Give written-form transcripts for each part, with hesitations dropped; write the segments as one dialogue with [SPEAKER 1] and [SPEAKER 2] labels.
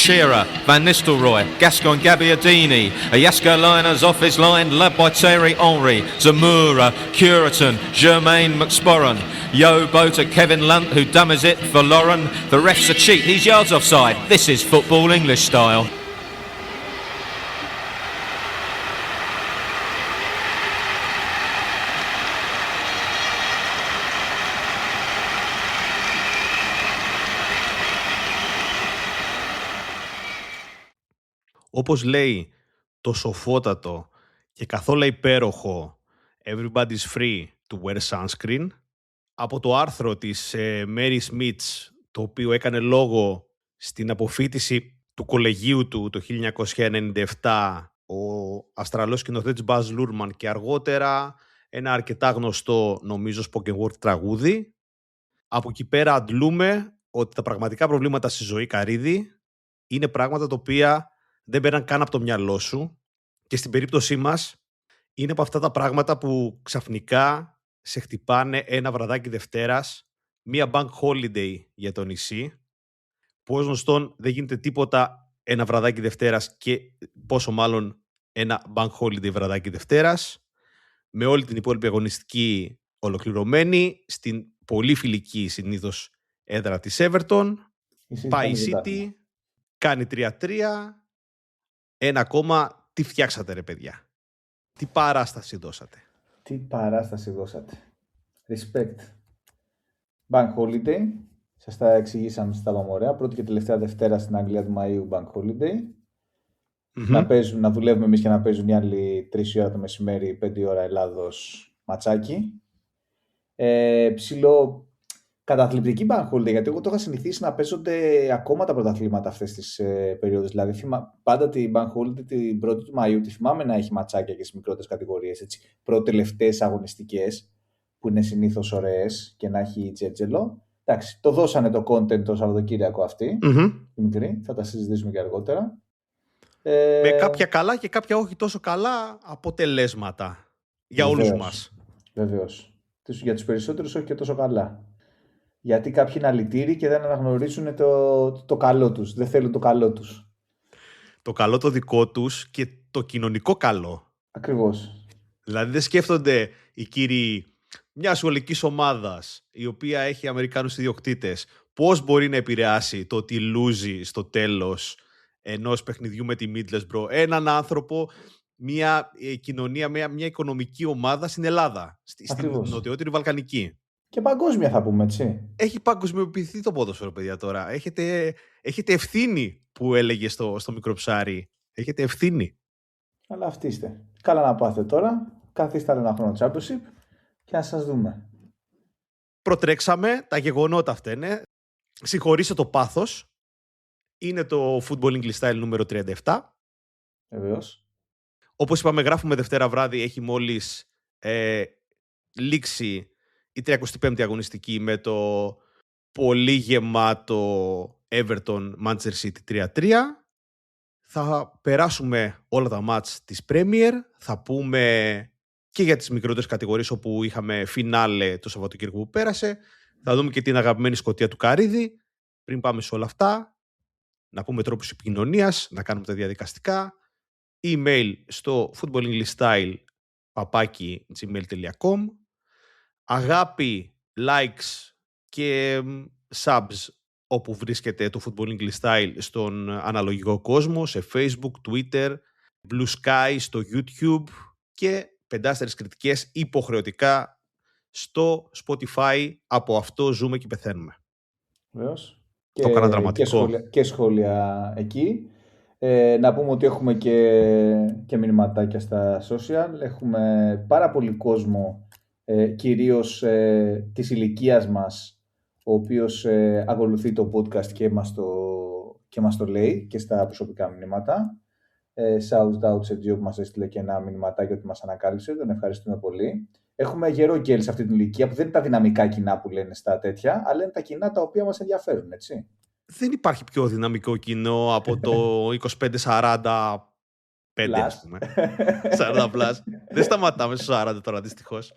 [SPEAKER 1] Shearer, Van Nistelrooy, Gascoigne Gabbiadini, Jasko Liners off his line, led by Thierry Henry, Zamora, Curitan, Jermaine McSporran, Yo Bota, Kevin Lunt, who dummies it for Lauren. The ref's a cheat, he's yards offside. This is football English style.
[SPEAKER 2] Όπως λέει το σοφότατο και καθόλου υπέροχο Everybody's free to wear sunscreen, από το άρθρο της Mary Smith, το οποίο έκανε λόγο στην αποφοίτηση του κολεγίου του το 1997 ο Αυστραλός σκηνοθέτης Baz Luhrmann και αργότερα ένα αρκετά γνωστό, νομίζω, spoken word τραγούδι. Από εκεί πέρα αντλούμε ότι τα πραγματικά προβλήματα στη ζωή, Καρύδη, είναι πράγματα τα οποία δεν μπαίναν καν από το μυαλό σου και στην περίπτωσή μας είναι από αυτά τα πράγματα που ξαφνικά σε χτυπάνε ένα βραδάκι Δευτέρας, μία bank holiday για το νησί, που ως γνωστόν δεν γίνεται τίποτα ένα βραδάκι Δευτέρας και πόσο μάλλον ένα bank holiday βραδάκι Δευτέρας, με όλη την υπόλοιπη αγωνιστική ολοκληρωμένη, στην πολύ φιλική συνήθως έδρα της Everton, πάει η City, κάνει 3-3, ένα ακόμα, τι φτιάξατε ρε παιδιά, τι παράσταση δώσατε.
[SPEAKER 3] Τι παράσταση δώσατε. Respect. Bank holiday. Σας τα εξηγήσαμε, στα είπαμε ωραία. Πρώτη και τελευταία Δευτέρα στην Αγγλία του Μαΐου Bank holiday. Να δουλεύουμε εμείς και να παίζουν οι άλλοι 3 ώρα το μεσημέρι, 5 ώρα Ελλάδος ματσάκι. Ψηλό καταθλιπτική bank holiday, γιατί εγώ το είχα συνηθίσει να παίζονται ακόμα τα πρωταθλήματα αυτές τις περίοδες. Δηλαδή πάντα την bank holiday την 1η του Μαΐου τη θυμάμαι να έχει ματσάκια και στις μικρότερες κατηγορίες. Πρώτες-τελευταίες αγωνιστικές που είναι συνήθως ωραίες και να έχει τζέτζελο. Εντάξει, το δώσανε το content το Σαββατοκύριακο αυτή. Η μικρή, θα τα συζητήσουμε και αργότερα.
[SPEAKER 2] Με κάποια καλά και κάποια όχι τόσο καλά αποτελέσματα για όλους μας.
[SPEAKER 3] Βεβαίως. Για τους περισσότερους όχι και τόσο καλά. Γιατί κάποιοι είναι αλητήριοι και δεν αναγνωρίζουν το καλό τους. Δεν θέλουν το καλό τους.
[SPEAKER 2] Το καλό το δικό τους και το κοινωνικό καλό.
[SPEAKER 3] Ακριβώς.
[SPEAKER 2] Δηλαδή δεν σκέφτονται οι κύριοι μιας ολικής ομάδας η οποία έχει Αμερικάνους ιδιοκτήτες πώς μπορεί να επηρεάσει το ότι λούζει στο τέλος ενός παιχνιδιού με τη Middlesbrough έναν άνθρωπο, μια κοινωνία, μια οικονομική ομάδα στην Ελλάδα, στην νοτιότερη Βαλκανική.
[SPEAKER 3] Και παγκόσμια θα πούμε, έτσι.
[SPEAKER 2] Έχει παγκοσμιοποιηθεί το ποδόσφαιρο, παιδιά, τώρα. Έχετε ευθύνη που έλεγε στο μικρό ψάρι. Έχετε ευθύνη.
[SPEAKER 3] Αλλά αυτοί είστε. Καλά να πάτε τώρα. Καθίστε άλλο ένα χρόνο Championship και να σας δούμε.
[SPEAKER 2] Προτρέξαμε. Τα γεγονότα αυτά είναι. Συγχωρήστε το πάθος. Είναι το Football English Style νούμερο 37.
[SPEAKER 3] Βεβαίως.
[SPEAKER 2] Όπως είπαμε, γράφουμε Δευτέρα βράδυ. Έχει μόλις λήξει η 35η αγωνιστική με το πολύ γεμάτο Everton Manchester City 3-3. Θα περάσουμε όλα τα μάτς της Premier. Θα πούμε και για τις μικρότερες κατηγορίες όπου είχαμε φινάλε το Σαββατοκύριακο που πέρασε. Θα δούμε και την αγαπημένη Σκωτία του Καρύδη. Πριν πάμε σε όλα αυτά, να πούμε τρόπους επικοινωνίας, να κάνουμε τα διαδικαστικά. Email στο footballenglishstyle@gmail.com. Αγάπη, likes και subs όπου βρίσκεται το Football English Style στον αναλογικό κόσμο, σε Facebook, Twitter, Blue Sky, στο YouTube και 5 κριτικές υποχρεωτικά στο Spotify. Από αυτό ζούμε και πεθαίνουμε.
[SPEAKER 3] Βεβαίως.
[SPEAKER 2] Το έκανα δραματικό.
[SPEAKER 3] Και σχόλια εκεί. Να πούμε ότι έχουμε και μηνυματάκια στα social. Έχουμε πάρα πολύ κόσμο, κυρίως της ηλικίας μας, ο οποίος ακολουθεί το podcast και μας το λέει και στα προσωπικά μηνύματα. Shout out σε Gio που μας έστειλε και ένα μηνυματάκι ότι μας ανακάλυψε. Τον ευχαριστούμε πολύ. Έχουμε γερό γκέλ σε αυτή την ηλικία που δεν είναι τα δυναμικά κοινά που λένε στα τέτοια, αλλά είναι τα κοινά τα οποία μας ενδιαφέρουν, έτσι.
[SPEAKER 2] Δεν υπάρχει πιο δυναμικό κοινό από το 25-45, ας πούμε. 40+. Δεν σταματάμε στους 40 τώρα, δυστυχώς.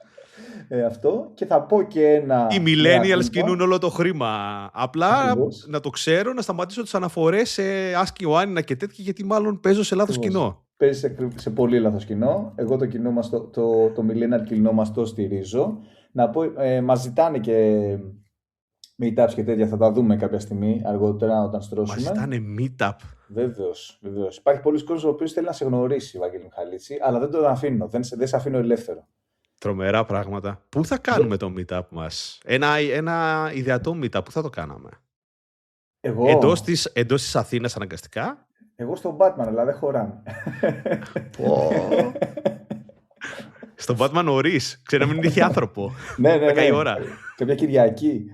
[SPEAKER 3] Αυτό. Και θα πω και ένα.
[SPEAKER 2] Οι millennials κινούν όλο το χρήμα. Απλά
[SPEAKER 3] Ακριβώς.
[SPEAKER 2] να το ξέρω, να σταματήσω τις αναφορές σε Άσκη Ιωάννινα και τέτοια, γιατί μάλλον παίζω σε λάθος κοινό.
[SPEAKER 3] Παίζει σε πολύ λάθος κοινό. Εγώ το κοινό μας, το millennial κοινό μας το στηρίζω. Να πω, μας ζητάνε και meetups και τέτοια, θα τα δούμε κάποια στιγμή αργότερα όταν στρώσουμε.
[SPEAKER 2] Μας ζητάνε meetup.
[SPEAKER 3] Βεβαίως. Υπάρχει πολλοί κόσμος ο οποίος θέλει να σε γνωρίσει, Βαγγέλη Μιχαλίτση, αλλά δεν τον αφήνω. Δεν σε αφήνω ελεύθερο.
[SPEAKER 2] Τρομερά πράγματα. Πού θα κάνουμε το meetup μας? Ένα ιδεατό meetup, πού θα το κάναμε?
[SPEAKER 3] Εγώ,
[SPEAKER 2] Εντός της Αθήνας αναγκαστικά.
[SPEAKER 3] εγώ στον Batman, αλλά δεν χωράμε.
[SPEAKER 2] Στον Batman νωρίς. Ξέρω να μην είχε άνθρωπο.
[SPEAKER 3] Ναι.
[SPEAKER 2] 10 η ώρα.
[SPEAKER 3] Κάποια Κυριακή.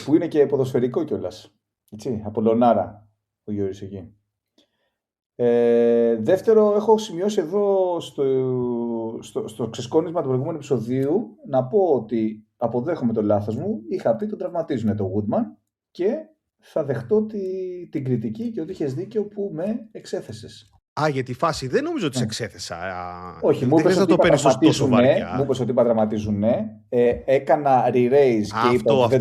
[SPEAKER 3] Που είναι και ποδοσφαιρικό κιόλας. Έτσι, Απολλωνάρα ο Γιώργης εκεί. Δεύτερο, έχω σημειώσει εδώ στο ξεσκόνισμα του προηγούμενου επεισοδίου να πω ότι αποδέχομαι το λάθος μου. Είχα πει τον τραυματίζουν το Woodman και θα δεχτώ την κριτική και ότι είχες δίκιο που με εξέθεσες.
[SPEAKER 2] Για τη φάση δεν νομίζω ότι σε εξέθεσα.
[SPEAKER 3] Όχι, μου
[SPEAKER 2] δεν
[SPEAKER 3] είπες
[SPEAKER 2] να το παίρνεις τόσο βαριά.
[SPEAKER 3] Μου είπες ότι είπα τραυματίζουν, ναι. Έκανα re-raise και είπα ότι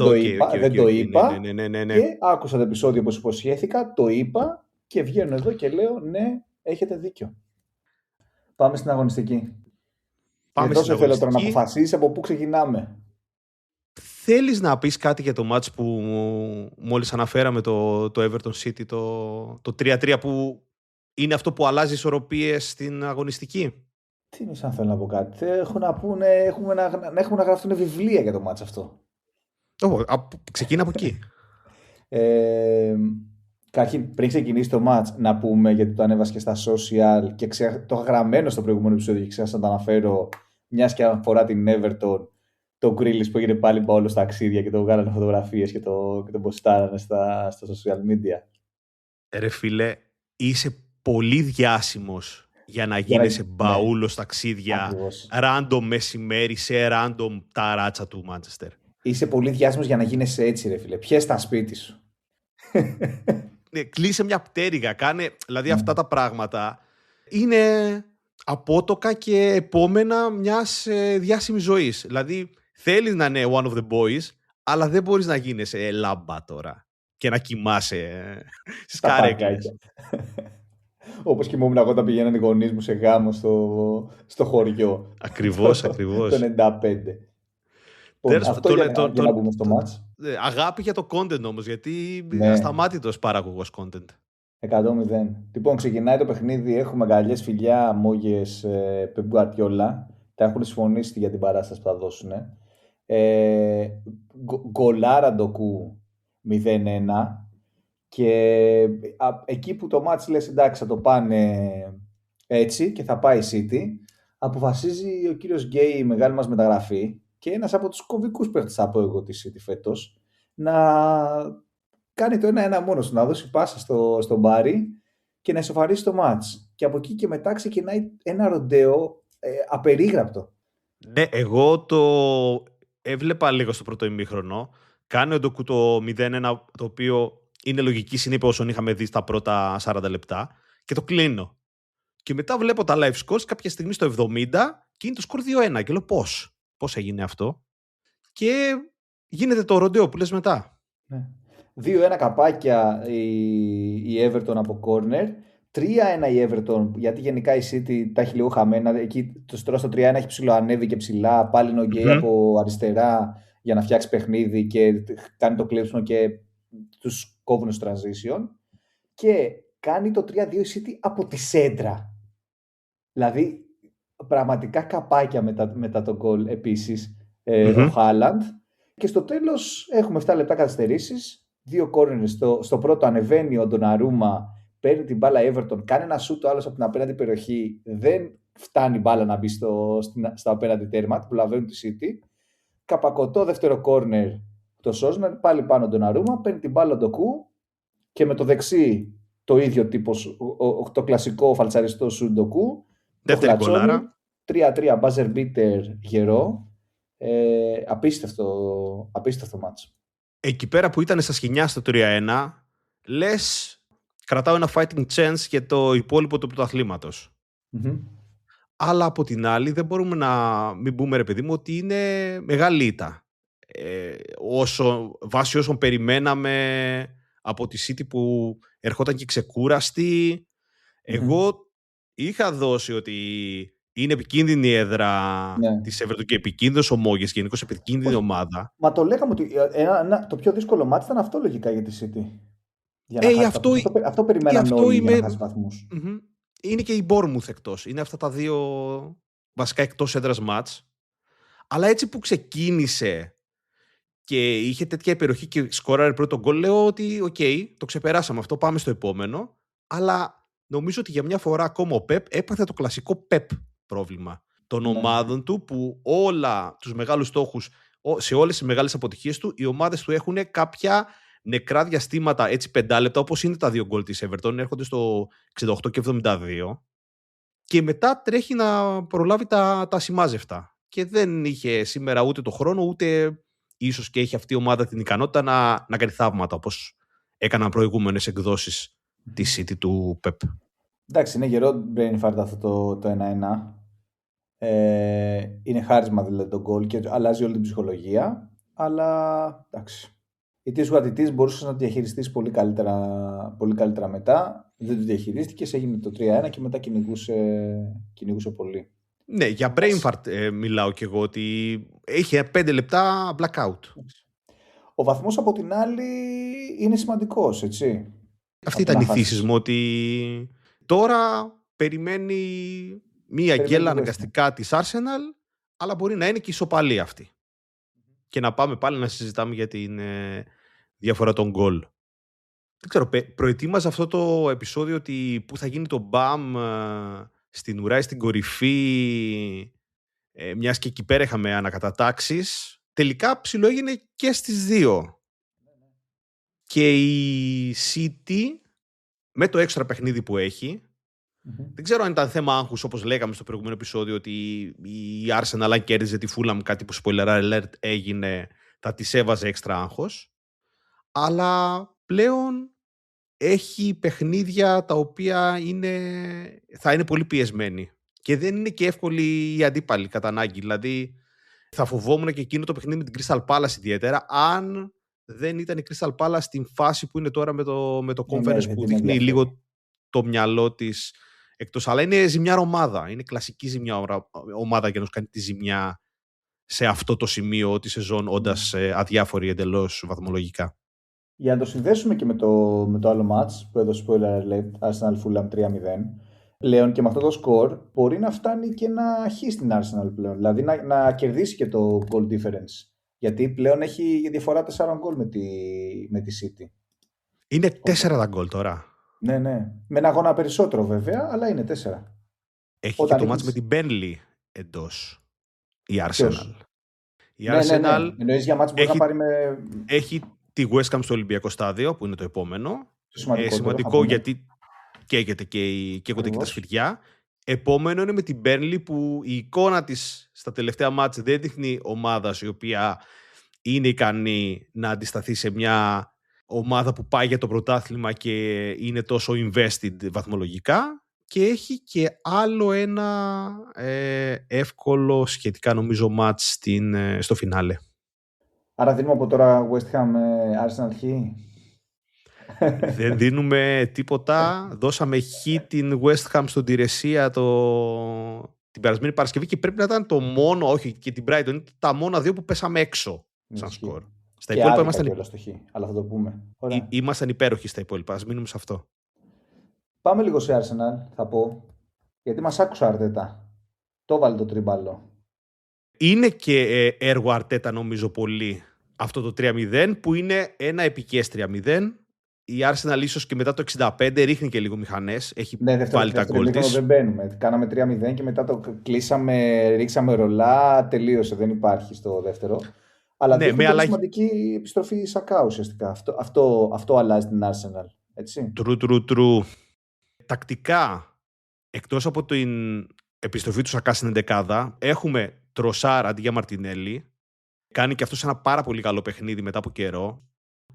[SPEAKER 3] δεν το είπα.
[SPEAKER 2] Ναι.
[SPEAKER 3] Και άκουσα το επεισόδιο όπως υποσχέθηκα, το είπα και βγαίνω εδώ και λέω ναι, έχετε δίκιο. Πάμε στην αγωνιστική.
[SPEAKER 2] Πάμε στην
[SPEAKER 3] θέλω τώρα να
[SPEAKER 2] αγωνιστική.
[SPEAKER 3] αποφασίσεις από πού ξεκινάμε.
[SPEAKER 2] Θέλεις να πεις κάτι για το match που μόλις αναφέραμε, το Everton City, το 3-3, που είναι αυτό που αλλάζει ισορροπίες στην αγωνιστική?
[SPEAKER 3] Τι είναι σαν θέλω να πω κάτι. Έχουν να γραφτούν βιβλία για το μάτς αυτό.
[SPEAKER 2] Ξεκίνα από εκεί.
[SPEAKER 3] Καταρχήν, πριν ξεκινήσει το match, να πούμε, γιατί το ανέβασα και στα social και το είχα γραμμένο στο προηγούμενο επεισόδιο και ξέχασα να το αναφέρω, μιας και αφορά την Everton, το Grealish που έγινε πάλι μπαόλο στα ταξίδια και το βγάλανε φωτογραφίες και το ποστάρανε στα social media.
[SPEAKER 2] Ρε φίλε, είσαι πολύ διάσημος για να γίνεσαι μπαούλο στα ταξίδια, random μεσημέρι σε random ταράτσα του Manchester.
[SPEAKER 3] Είσαι πολύ διάσημος για να γίνεσαι έτσι, ρε φίλε. Πιες τα σπίτι σου.
[SPEAKER 2] Ναι, κλείσε μια πτέρυγα. Δηλαδή αυτά τα πράγματα είναι απότοκα και επόμενα μιας διάσημης ζωής. Δηλαδή θέλεις να είναι one of the boys, αλλά δεν μπορείς να γίνεσαι λάμπα τώρα και να κοιμάσαι στις καρέκλες.
[SPEAKER 3] Όπως κοιμόμουν εγώ όταν πηγαίναν οι γονείς μου σε γάμο στο χωριό.
[SPEAKER 2] Ακριβώς.
[SPEAKER 3] Το 95. Αυτό για να μπούμε στο μάτς.
[SPEAKER 2] Αγάπη για το content όμως, γιατί ασταμάτητος παραγωγός content.
[SPEAKER 3] 100%. Λοιπόν, ξεκινάει το παιχνίδι. Έχουμε αγκαλιές, φιλιά, μόγες, Pep Guardiola. Τα έχουν συμφωνήσει για την παράσταση που θα δώσουν. Γκολάρα Ντοκού 0-1. Και εκεί που το μάτς λες εντάξει θα το πάνε έτσι και θα πάει η City, αποφασίζει ο κύριος Γκέι, η μεγάλη μας μεταγραφή και ένας από τους κομβικούς παίχτες θα πω εγώ τη City φέτος, να κάνει το 1-1 μόνος του, να δώσει πάσα στον Μπάρι και να ισοφαρίσει το μάτς. Και από εκεί και μετά ξεκινάει ένα ροντέο απερίγραπτο.
[SPEAKER 2] Ναι, εγώ το έβλεπα λίγο στο πρώτο ημίχρονο. Κάνει ο Ντοκού το 0-1, το οποίο είναι λογική συνήθεια όσων είχαμε δει στα πρώτα 40 λεπτά, και το κλείνω. Και μετά βλέπω τα live scores κάποια στιγμή στο 70 και είναι το σκορ 2-1. Και λέω πώς έγινε αυτό. Και γίνεται το ροντέο που λες μετά.
[SPEAKER 3] Ναι. 2-1 καπάκια η Everton από corner. 3-1 η Everton, γιατί γενικά η City τα έχει λίγο χαμένα. Εκεί τώρα στο 3-1 έχει ψηλοανέβει και ψηλά. Πάλι είναι ο Γκέι από αριστερά για να φτιάξει παιχνίδι και κάνει το κλέψιμο και τους κόβουν στο transition. Και κάνει το 3-2 η City από τη σέντρα. Δηλαδή, πραγματικά καπάκια μετά το γκολ επίσης ο Χάλαντ. Και στο τέλος έχουμε 7 λεπτά καθυστερήσεις. 2 κόρνερες. Στο πρώτο ανεβαίνει ο Ντοναρούμα, παίρνει την μπάλα Everton, κάνει ένα σούτ, ο άλλος από την απέναντι περιοχή, δεν φτάνει η μπάλα να μπει στο απέναντι τέρμα, την προλαβαίνουν τη City. Καπακωτό δεύτερο κόρνερ το Σόσμερ, πάλι πάνω τον Ντοναρούμα, παίρνει την μπάλα Ντοκού και με το δεξί το ίδιο τύπος, το κλασικό φαλτσαριστό σου Ντοκού.
[SPEAKER 2] Δεύτερη γκολάρα.
[SPEAKER 3] 3-3 buzzer beater γερό. Απίστευτο μάτς.
[SPEAKER 2] Εκεί πέρα που ήταν στα σκοινιά στο 3-1, λες κρατάω ένα fighting chance για το υπόλοιπο του πρωταθλήματος. Αλλά από την άλλη δεν μπορούμε να μην πούμε, ρε παιδί μου, ότι είναι μεγάλη ήττα. Βάσει όσων περιμέναμε από τη City που ερχόταν και ξεκούραστη. Εγώ είχα δώσει ότι είναι επικίνδυνη η έδρα της Everton και επικίνδυνος ο Μόγες, γενικώς επικίνδυνη ομάδα.
[SPEAKER 3] Μα το λέγαμε ότι το πιο δύσκολο μάτι ήταν αυτό λογικά για τη City. Αυτό περιμέναμε όλοι για να χάσει βαθμούς.
[SPEAKER 2] Είναι και η Bournemouth εκτός. Είναι αυτά τα δύο βασικά εκτός έδρας μάτς. Αλλά έτσι που ξεκίνησε και είχε τέτοια υπεροχή και σκόραρε πρώτο γκολ, λέω ότι το ξεπεράσαμε αυτό, πάμε στο επόμενο. Αλλά νομίζω ότι για μια φορά ακόμα ο Πεπ έπαθε το κλασικό Πεπ πρόβλημα των ομάδων του, που όλα τους μεγάλους στόχους, σε όλες τις μεγάλες αποτυχίες του, οι ομάδες του έχουν κάποια νεκρά διαστήματα, έτσι 5 λεπτά, όπως είναι τα 2 γκολ της Everton, έρχονται στο 68 και 72 και μετά τρέχει να προλάβει τα σημάζευτα. Και δεν είχε σήμερα ούτε το χρόνο, ούτε ίσως και έχει αυτή η ομάδα την ικανότητα να κάνει θαύματα, όπως έκαναν προηγούμενες εκδόσεις τη City του Pep.
[SPEAKER 3] Εντάξει, είναι γερό brain fart αυτό το 1-1. Είναι χάρισμα δηλαδή το γκολ και αλλάζει όλη την ψυχολογία. Αλλά εντάξει. It is what it is, μπορούσες να το διαχειριστείς πολύ καλύτερα μετά. Δεν το διαχειρίστηκες, έγινε το 3-1 και μετά κυνηγούσε πολύ.
[SPEAKER 2] Ναι, για brain fart μιλάω κι εγώ, ότι είχε 5 λεπτά blackout.
[SPEAKER 3] Ο βαθμός από την άλλη είναι σημαντικός, έτσι.
[SPEAKER 2] Αυτή ήταν η θύση μου, ότι τώρα περιμένει μία γκέλα αναγκαστικά της Arsenal, αλλά μπορεί να είναι και ισοπαλία αυτή. Και να πάμε πάλι να συζητάμε για την διαφορά των γκολ. Δεν ξέρω, προετοίμαζα αυτό το επεισόδιο ότι που θα γίνει το μπαμ στην ουρά, στην κορυφή, μιας και εκεί πέρα είχαμε ανακατατάξεις. Τελικά ψιλοέγινε και στις δύο. Και η City, με το έξτρα παιχνίδι που έχει, δεν ξέρω αν ήταν θέμα άγχους, όπως λέγαμε στο προηγούμενο επεισόδιο, ότι η Arsenal αν κέρδιζε τη Fulham, κάτι που spoiler alert έγινε, θα της έβαζε έξτρα άγχος. Αλλά πλέον έχει παιχνίδια τα οποία θα είναι πολύ πιεσμένοι. Και δεν είναι και εύκολη η αντίπαλη κατά ανάγκη. Δηλαδή θα φοβόμουν και εκείνο το παιχνίδι με την Crystal Palace ιδιαίτερα, αν δεν ήταν η Crystal Palace στην φάση που είναι τώρα με το Conference, που δείχνει λίγο το μυαλό της εκτός. Αλλά είναι ζημιά ομάδα. Είναι κλασική ζημιά ομάδα για να σου κάνει τη ζημιά σε αυτό το σημείο τη σεζόν, όντας αδιάφορη εντελώς βαθμολογικά.
[SPEAKER 3] Για να το συνδέσουμε και με το άλλο match που έδωσε spoiler alert, Arsenal Fulham 3-0, πλέον και με αυτό το σκορ μπορεί να φτάνει και να χει στην Arsenal πλέον. Δηλαδή να κερδίσει και το goal difference. Γιατί πλέον έχει διαφορά 4 γκολ με τη City.
[SPEAKER 2] Είναι 4 τα γκολ τώρα.
[SPEAKER 3] Ναι. Με ένα αγώνα περισσότερο βέβαια, αλλά είναι 4.
[SPEAKER 2] Έχει και το match με την Burnley εντός η Arsenal. Η Arsenal
[SPEAKER 3] εννοείς για match που μπορεί να πάρει
[SPEAKER 2] έχει τη West Ham στο Ολυμπιακό στάδιο, που είναι το επόμενο. Σημαντικό γιατί καίγονται και τα σφυριά. Επόμενο είναι με την Burnley, που η εικόνα της στα τελευταία μάτς δεν δείχνει ομάδα η οποία είναι ικανή να αντισταθεί σε μια ομάδα που πάει για το πρωτάθλημα και είναι τόσο invested βαθμολογικά. Και έχει και άλλο ένα εύκολο σχετικά νομίζω μάτς στο φινάλε.
[SPEAKER 3] Άρα δίνουμε από τώρα West Ham Arsenal Χ.
[SPEAKER 2] Δεν δίνουμε τίποτα. Δώσαμε Χ την West Ham στον Τηρεσία την περασμένη Παρασκευή και πρέπει να ήταν το μόνο, όχι και την Brighton, είναι τα μόνα δύο που πέσαμε έξω σαν σκορ. Στα υπόλοιπα
[SPEAKER 3] αλλά θα το πούμε.
[SPEAKER 2] Ήμασταν υπέροχοι στα υπόλοιπα. Ας μείνουμε σε αυτό.
[SPEAKER 3] Πάμε λίγο σε Arsenal, θα πω. Γιατί μας άκουσα Αρτέτα. Το βάλει το τρίμπαλο.
[SPEAKER 2] Είναι και έργο Αρτέτα νομίζω πολύ αυτό το 3-0, που είναι ένα επικές 3-0. Η Arsenal ίσως και μετά το 65 ρίχνει και λίγο μηχανές. Έχει βάλει τα γκολ της.
[SPEAKER 3] Δεν μπαίνουμε. Κάναμε 3-0 και μετά το κλείσαμε, ρίξαμε ρολά, τελείωσε. Δεν υπάρχει στο δεύτερο. Αλλά δείχνει πολύ σημαντική επιστροφή Σακά ουσιαστικά. Αυτό αλλάζει την Arsenal. Έτσι.
[SPEAKER 2] True. Τακτικά, εκτός από την επιστροφή του Σακά στην εντεκάδα, έχουμε Τροσάρ αντί για Μαρτινέλη. Κάνει και αυτός ένα πάρα πολύ καλό παιχνίδι μετά από καιρό.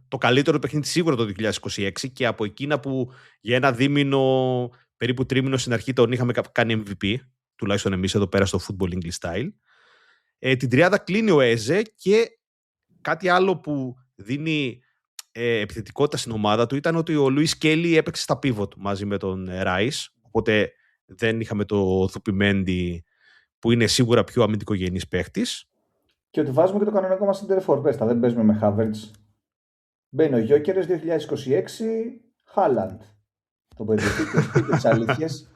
[SPEAKER 2] Το καλύτερο παιχνίδι σίγουρα το 2026, και από εκείνα που για ένα δίμηνο, περίπου τρίμηνο στην αρχή τον είχαμε κάνει MVP. τουλάχιστον εμείς εδώ πέρα στο Football English Style. Την τριάδα κλείνει ο Έζε και κάτι άλλο που δίνει επιθετικότητα στην ομάδα του ήταν ότι ο Λουίς Κέλλι έπαιξε στα pivot μαζί με τον Ράις, οπότε δεν είχαμε το Θουπιμέντι που είναι σίγουρα πιο αμυντικογενής παίχτης.
[SPEAKER 3] Και ότι βάζουμε και το κανονικό μας center for, δεν παίζουμε με Havertz. Μπαίνει ο Γιόκερες 2026, Χάλαντ. Το παιδί, πείτε τις αλήθειες.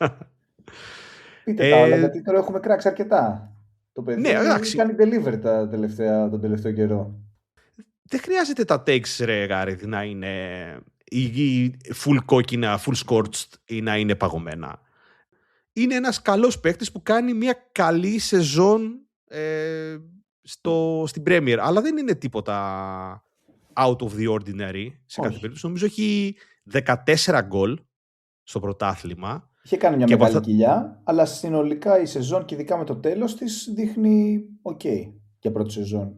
[SPEAKER 3] Πείτε τα όλα, γιατί τώρα έχουμε κράξει αρκετά. Το παιδί κάνει deliver τον τελευταίο καιρό.
[SPEAKER 2] Δεν χρειάζεται τα takes, ρε Γάριδ, να είναι ή full κόκκινα, full scorched ή να είναι παγωμένα. Είναι ένας καλός παίκτης που κάνει μια καλή σεζόν στην Premier, αλλά δεν είναι τίποτα out of the ordinary σε κάθε περίπτωση. Νομίζω έχει 14 γκολ στο πρωτάθλημα.
[SPEAKER 3] Είχε κάνει μια μεγάλη κοιλιά, αλλά συνολικά η σεζόν και ειδικά με το τέλος της δείχνει ok για πρώτη σεζόν.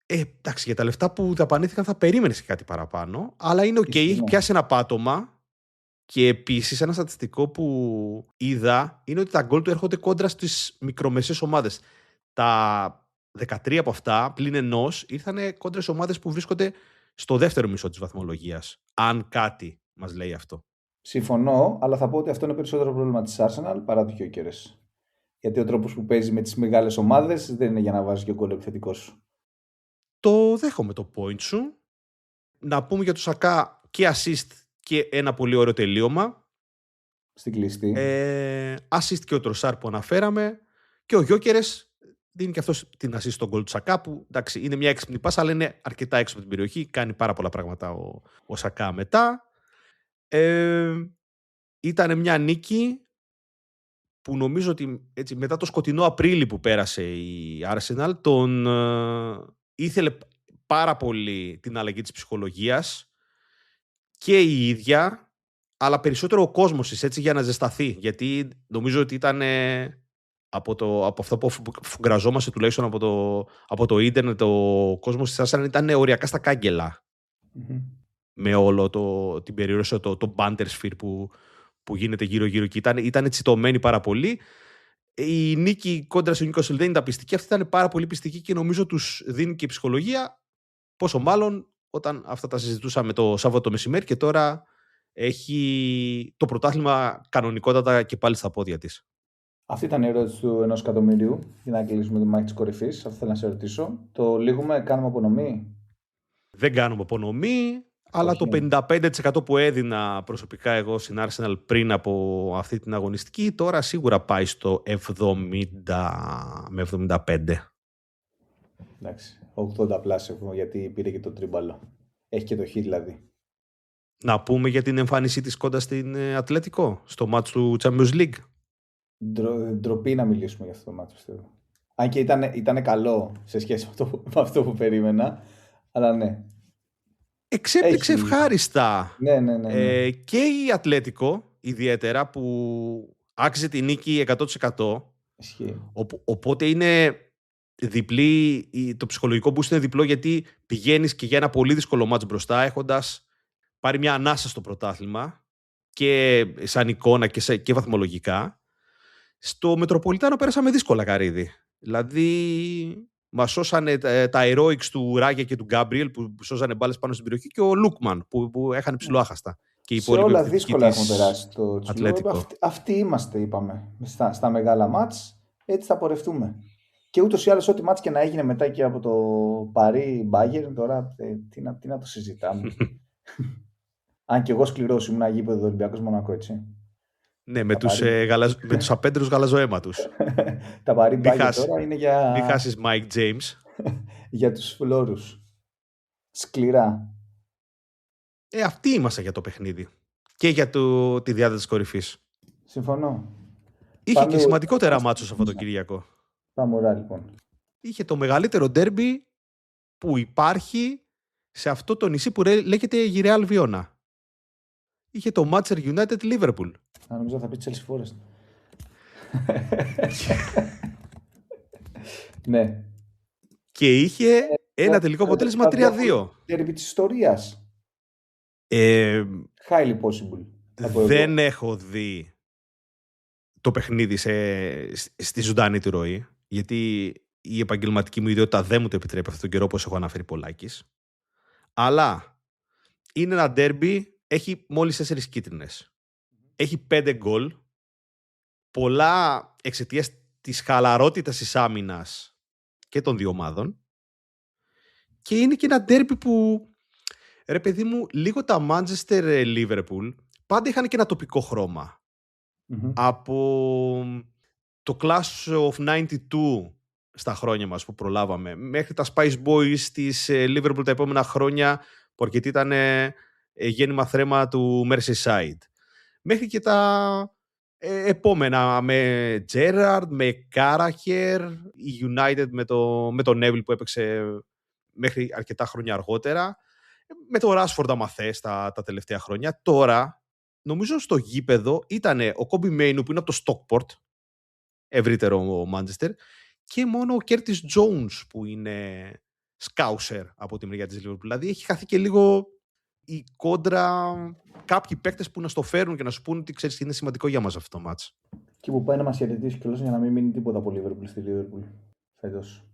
[SPEAKER 2] Εντάξει, για τα λεφτά που δαπανήθηκαν θα περίμενες και κάτι παραπάνω, αλλά είναι ok, έχει πιάσει ένα πάτωμα. Και επίσης ένα στατιστικό που είδα είναι ότι τα γκολ του έρχονται κόντρα στις μικρομεσαίες ομάδες. Τα 13 από αυτά, πλην ενός, ήρθαν κόντρα στις ομάδες που βρίσκονται στο δεύτερο μισό της βαθμολογίας. Αν κάτι μας λέει αυτό.
[SPEAKER 3] Συμφωνώ, αλλά θα πω ότι αυτό είναι περισσότερο πρόβλημα της Arsenal παρά του Gyökeres. Γιατί ο τρόπος που παίζει με τις μεγάλες ομάδες δεν είναι για να βάζει και γκολ επιθετικό σου.
[SPEAKER 2] Το δέχομαι το point σου. Να πούμε για το Σακά και assist και ένα πολύ ωραίο τελείωμα.
[SPEAKER 3] Στην κλειστή.
[SPEAKER 2] Assist και ο Τροσάρ που αναφέραμε. Και ο Gyökeres δίνει και αυτός την assist στον γκολ του Σακά που εντάξει, είναι μια έξυπνη πάσα, αλλά είναι αρκετά έξω από την περιοχή. Κάνει πάρα πολλά πράγματα ο Σακά μετά. Ήταν μια νίκη που νομίζω ότι έτσι, μετά το σκοτεινό Απρίλη που πέρασε η Arsenal τον ήθελε πάρα πολύ την αλλαγή της ψυχολογίας και η ίδια, αλλά περισσότερο ο κόσμος της, έτσι, για να ζεσταθεί. Γιατί νομίζω ότι ήταν από αυτό που φουγκραζόμαστε τουλάχιστον από το ίντερνετ, ο κόσμος της Arsenal ήταν οριακά στα κάγκελα. Mm-hmm. Με όλο την περιοχή, το banter sphere που γίνεται γύρω-γύρω και ήταν τσιτωμένοι πάρα πολύ. Η νίκη κόντρα στο Newcastle δεν ήταν πιστική, αυτή ήταν πάρα πολύ πιστική και νομίζω τους δίνει και η ψυχολογία, πόσο μάλλον όταν αυτά τα συζητούσαμε το Σάββατο μεσημέρι και τώρα έχει το πρωτάθλημα κανονικότατα και πάλι στα πόδια της.
[SPEAKER 3] Αυτή ήταν η ερώτηση του 1 εκατομμυρίου για να κλείσουμε τη μάχη της κορυφής. Αυτό θέλω να σε ρωτήσω. Το λύγουμε, κάνουμε απονομή?
[SPEAKER 2] Δεν κάνουμε απονομή. Αλλά το 55% που έδινα προσωπικά εγώ στην Arsenal πριν από αυτή την αγωνιστική, τώρα σίγουρα πάει στο 70 με 75.
[SPEAKER 3] Εντάξει, 80 πλάσιο έχουμε γιατί πήρε και το τρίμπαλο. Έχει και το χ δηλαδή.
[SPEAKER 2] Να πούμε για την εμφάνισή της κοντά στην Ατλέτικο, στο μάτς του Champions League.
[SPEAKER 3] Ντροπή να μιλήσουμε για αυτό το μάτς, πιστεύω. Αν και ήταν καλό σε σχέση με αυτό που περίμενα, αλλά ναι.
[SPEAKER 2] Εξέπληξε ευχάριστα.
[SPEAKER 3] Ναι.
[SPEAKER 2] Και η Ατλέτικο ιδιαίτερα που άξιζε τη νίκη 100%. Οπότε είναι διπλή, το ψυχολογικό boost είναι διπλό γιατί πηγαίνεις και για ένα πολύ δύσκολο μάτς μπροστά έχοντας πάρει μια ανάσα στο πρωτάθλημα και σαν εικόνα και βαθμολογικά. Στο Μετροπολιτάνο πέρασαμε δύσκολα, Καρίδη. Δηλαδή μας σώσανε τα heroics του Ράγια και του Γκάμπριελ που σώζανε μπάλες πάνω στην περιοχή και ο Λούκμαν που έχανε ψηλό άχαστα.
[SPEAKER 3] Σε όλα δύσκολα έχουμε περάσει το Ατλέτικο. Αυτοί είμαστε, είπαμε, στα μεγάλα μάτς, έτσι θα πορευτούμε. Και ούτως ή άλλως ό,τι μάτς και να έγινε μετά και από το Παρί Μπάγερν, τώρα τι να το συζητάμε. Αν και εγώ σκληρός ήμουν γήπεδο Ολυμπιακός Μονακό, έτσι.
[SPEAKER 2] Ναι, με τους απέντρους γαλαζοαίματους.
[SPEAKER 3] Τα Παρί Μπάγερν τώρα είναι για...
[SPEAKER 2] Μην χάσεις Mike James.
[SPEAKER 3] Για τους φλόρους. Σκληρά.
[SPEAKER 2] Αυτοί είμαστε για το παιχνίδι. Και για τη διάδοση της κορυφής.
[SPEAKER 3] Συμφωνώ.
[SPEAKER 2] Είχε και σημαντικότερα μάτσο αυτό το Κυριακό.
[SPEAKER 3] Πάμε ωραία, λοιπόν.
[SPEAKER 2] Είχε το μεγαλύτερο ντέρμπι που υπάρχει σε αυτό το νησί που λέγεται Γυρεάλ Βιώνα. Είχε το Manchester United Liverpool.
[SPEAKER 3] Νομίζω θα πει Chelsea Forest. Ναι.
[SPEAKER 2] Και είχε ένα τελικό αποτέλεσμα 3-2.
[SPEAKER 3] Ντέρμπι της ιστορίας. Highly possible.
[SPEAKER 2] το παιχνίδι στη ζωντανή τη ροή, γιατί η επαγγελματική μου ιδιότητα δεν μου το επιτρέπει αυτόν τον καιρό, όπως έχω αναφέρει πολλάκις. Αλλά είναι ένα ντέρμπι, έχει μόλις 4 κίτρινες. Έχει 5 γκολ, πολλά εξαιτίας της χαλαρότητας της άμυνας και των δύο ομάδων. Και είναι και ένα ντέρμπι που, ρε παιδί μου, λίγο τα Manchester Liverpool πάντα είχαν και ένα τοπικό χρώμα. Από το Clash of 92 στα χρόνια μας που προλάβαμε, μέχρι τα Spice Boys της Liverpool τα επόμενα χρόνια, που αρκετοί ήταν γέννημα θρέμα του Merseyside. Μέχρι και τα επόμενα με Gerrard, με Carragher, η United με το Neville που έπαιξε μέχρι αρκετά χρόνια αργότερα, με το Rashford άμα θες τα τελευταία χρόνια. Τώρα, νομίζω στο γήπεδο ήταν ο Kobbie Mainoo που είναι από το Stockport, ευρύτερο Manchester, και μόνο ο Curtis Jones που είναι Scouser από τη μεριά της Liverpool. Δηλαδή έχει χαθεί και λίγο η κόντρα, κάποιοι παίκτες που να στο φέρουν και να σου πούν ότι ξέρεις είναι σημαντικό για μας αυτό το μάτς.
[SPEAKER 3] Και που πάει να μας χαιρετήσει κιόλας για να μην μείνει τίποτα από Liverpool στη Liverpool φέτος.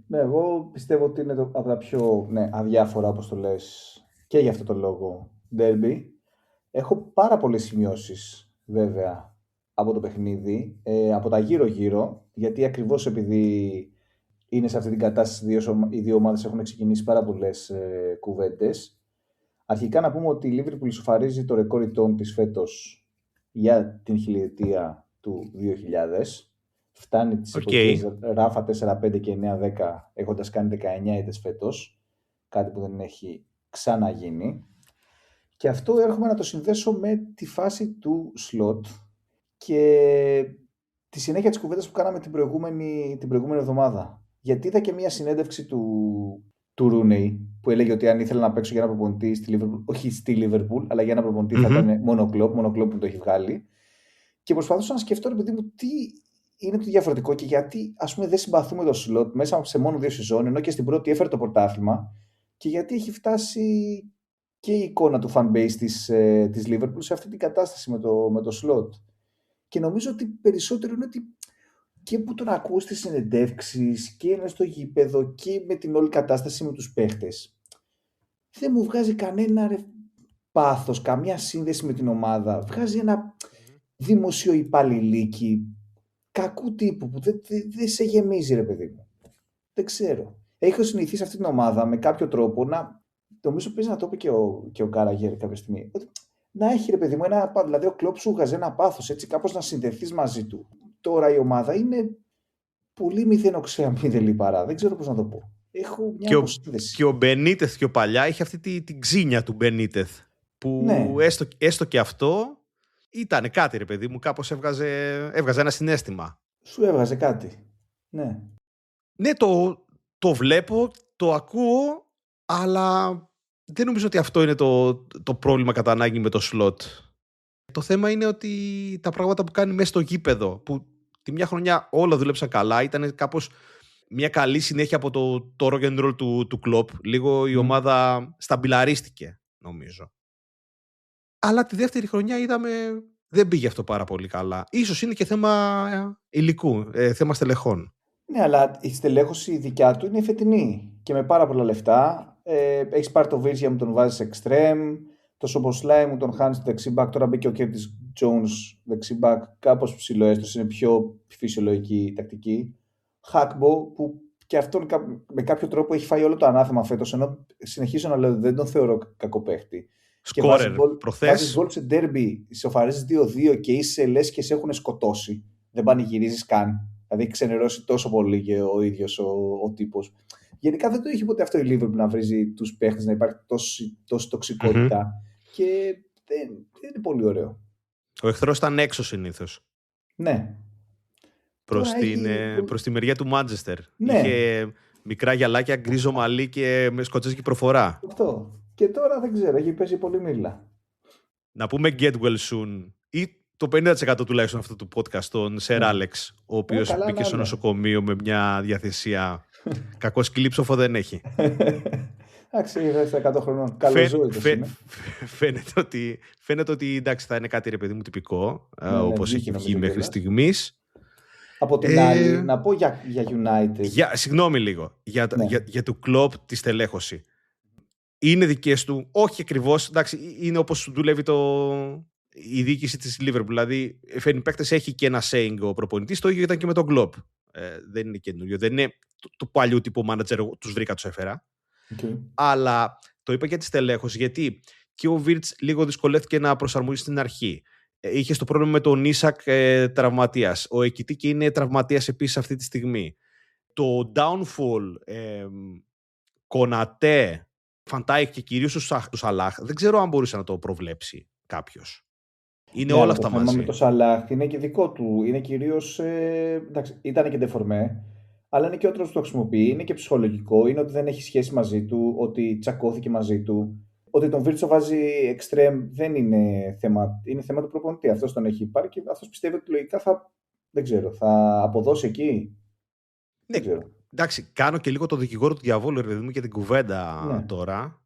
[SPEAKER 3] Εγώ πιστεύω ότι είναι από τα πιο αδιάφορα, όπως το λες, και για αυτό το λόγο derby. Έχω πάρα πολλές σημειώσεις βέβαια από το παιχνίδι, από τα γύρω-γύρω, γιατί ακριβώς επειδή είναι σε αυτή την κατάσταση οι δύο ομάδες έχουν ξεκινήσει πάρα πολλές κουβέντες. Αρχικά να πούμε ότι η Liverpool ισοφαρίζει το ρεκόρ ηττών της φέτος για την χιλιετία του 2000. Φτάνει τις εποχές Ράφα 4-5 και 9-10, έχοντας κάνει 19 ήττες φέτος, κάτι που δεν έχει ξαναγίνει. Και αυτό έρχομαι να το συνδέσω με τη φάση του slot και τη συνέχεια της κουβέντας που κάναμε την προηγούμενη εβδομάδα. Γιατί είδα και μια συνέντευξη του Ρούνεϊ που έλεγε ότι αν ήθελε να παίξω για ένα προπονητή στη Liverpool, όχι στη Liverpool, αλλά για ένα προπονητή θα ήταν μόνο κλοπ που το έχει βγάλει. Και προσπαθούσα να σκεφτώ, ρε παιδί μου, τι είναι το διαφορετικό και γιατί ας πούμε δεν συμπαθούμε το slot μέσα σε μόνο 2 σεζόν, ενώ και στην πρώτη έφερε το πρωτάθλημα, και γιατί έχει φτάσει και η εικόνα του fanbase της Liverpool σε αυτή την κατάσταση με το slot. Και νομίζω ότι περισσότερο είναι ότι και που τον ακούς στις συνεντεύξεις και είναι στο γήπεδο και με την όλη κατάσταση με τους παίχτες, δεν μου βγάζει κανένα πάθος, καμιά σύνδεση με την ομάδα. Βγάζει ένα δημοσιοϊπαλληλίκι κακού τύπου που δεν σε γεμίζει, ρε παιδί μου. Δεν ξέρω. Έχω συνηθίσει αυτή την ομάδα με κάποιο τρόπο νομίζω παίζει να το είπε και ο Γκάραγερ κάποια στιγμή, να έχει, ρε παιδί μου, δηλαδή ο Κλοπ σου βγάζει ένα πάθος, έτσι κάπως να συνδεθείς μαζί του. Τώρα η ομάδα είναι πολύ μηδενοξέα, μηδεν λιπαρά. Δεν ξέρω πώς να το πω. Έχω μια αποσύνδεση.
[SPEAKER 2] Και ο Μπενίτεθ πιο παλιά είχε αυτή την ξύνια του Μπενίτεθ, που έστω και αυτό ήταν κάτι, ρε παιδί μου, κάπως έβγαζε ένα συναίσθημα.
[SPEAKER 3] Σου έβγαζε κάτι. Ναι.
[SPEAKER 2] Ναι, το βλέπω, το ακούω, αλλά δεν νομίζω ότι αυτό είναι το πρόβλημα κατά ανάγκη με το slot. Το θέμα είναι ότι τα πράγματα που κάνει μέσα στο γήπεδο, που τη μια χρονιά όλα δούλεψαν καλά, ήταν κάπως μια καλή συνέχεια από το rock and roll του Klopp. Λίγο η ομάδα σταμπιλαρίστηκε, νομίζω. Αλλά τη δεύτερη χρονιά είδαμε δεν πήγε αυτό πάρα πολύ καλά. Ίσως είναι και θέμα υλικού, θέμα στελεχών.
[SPEAKER 3] Ναι, αλλά η στελέχωση δικιά του είναι η φετινή και με πάρα πολλά λεφτά. Έχεις πάρει το Βίρτζια μου, τον βάζεις εξτρέμ, το Σομποσλάι μου τον χάνεις στο δεξιμπάκ, τώρα μπήκε ο Κέρτις Jones δεξιμπάκ, κάπως ψηλοέστος, είναι πιο φυσιολογική τακτική. Χάκμπο, που και αυτόν με κάποιο τρόπο έχει φάει όλο το ανάθεμα φέτος, ενώ συνεχίζω να λέω ότι δεν τον θεωρώ κακό παίχτη.
[SPEAKER 2] Σκόρερ, προχθές.
[SPEAKER 3] Βάζεις γκολ σε ντέρμπι, ισοφαρίζεις 2-2 και είσαι λες και σε έχουν σκοτώσει. Δεν πανηγυρίζεις καν. Δηλαδή ξενερώσει τόσο πολύ και ο ίδιος ο τύπος. Γενικά δεν το είχε ποτέ αυτό η Liverpool να βρίζει τους παίχτες, να υπάρχει τόση τοξικότητα. Και δεν είναι πολύ ωραίο.
[SPEAKER 2] Ο εχθρός ήταν έξω συνήθως.
[SPEAKER 3] Ναι.
[SPEAKER 2] Προς τη μεριά του Μάντσεστερ.
[SPEAKER 3] Ναι.
[SPEAKER 2] Είχε μικρά γυαλάκια, γκρίζο μαλλί και με σκοτσέζικη προφορά.
[SPEAKER 3] Αυτό. Και τώρα δεν ξέρω, έχει πέσει πολύ μίλα.
[SPEAKER 2] Να πούμε get well soon ή το 50% τουλάχιστον αυτού του podcast, τον Σερ Άλεξ, ο οποίος μπήκε στο νοσοκομείο με μια διαθεσία. Κακό σκυλίψοφο δεν έχει.
[SPEAKER 3] Εντάξει, ήρθε στα 100 χρονών. Καλοζώητος είναι.
[SPEAKER 2] Φαίνεται ότι εντάξει, θα είναι κάτι ρε παιδί μου τυπικό,
[SPEAKER 3] Ναι,
[SPEAKER 2] όπως έχει βγει μέχρι στιγμής.
[SPEAKER 3] Από την άλλη, να πω για United.
[SPEAKER 2] Συγγνώμη λίγο, για το Klopp τη στελέχωση. Είναι δικές του, όχι ακριβώς, εντάξει, είναι όπως δουλεύει η διοίκηση της Liverpool. Δηλαδή, φέρνει παίκτες, έχει και ένα saying ο προπονητής, το ίδιο ήταν και με τον Klopp. Δεν είναι καινούριο, δεν είναι το παλιού τύπου manager, τους βρήκα, τους έφερα.
[SPEAKER 3] Okay.
[SPEAKER 2] Αλλά το είπα για τη στελέχωση, γιατί και ο Βίρτς λίγο δυσκολεύτηκε να προσαρμογεί στην αρχή. Είχε στο πρόβλημα με τον Ίσακ τραυματίας. Ο Εκιτίκη είναι τραυματίας επίσης αυτή τη στιγμή. Το downfall Κονατέ, Φαντάικ και κυρίως του Σαλάχ, δεν ξέρω αν μπορούσε να το προβλέψει κάποιος. Είναι όλα αυτά μαζί.
[SPEAKER 3] Με το Σαλάχ είναι και δικό του. Είναι κυρίως. Εντάξει, ήταν και ντεφορμέ, αλλά είναι και ο τρόπος που το χρησιμοποιεί. Είναι και ψυχολογικό. Είναι ότι δεν έχει σχέση μαζί του, ότι τσακώθηκε μαζί του. Ότι τον Βίρτσο βάζει extreme δεν είναι θέμα. Είναι θέμα του προπονητή. Αυτός τον έχει πάρει και αυτός πιστεύει ότι λογικά θα αποδώσει εκεί.
[SPEAKER 2] Ναι, δεν ξέρω. Εντάξει, κάνω και λίγο το δικηγόρο του διαβόλου, ρε παιδί μου, για την κουβέντα τώρα.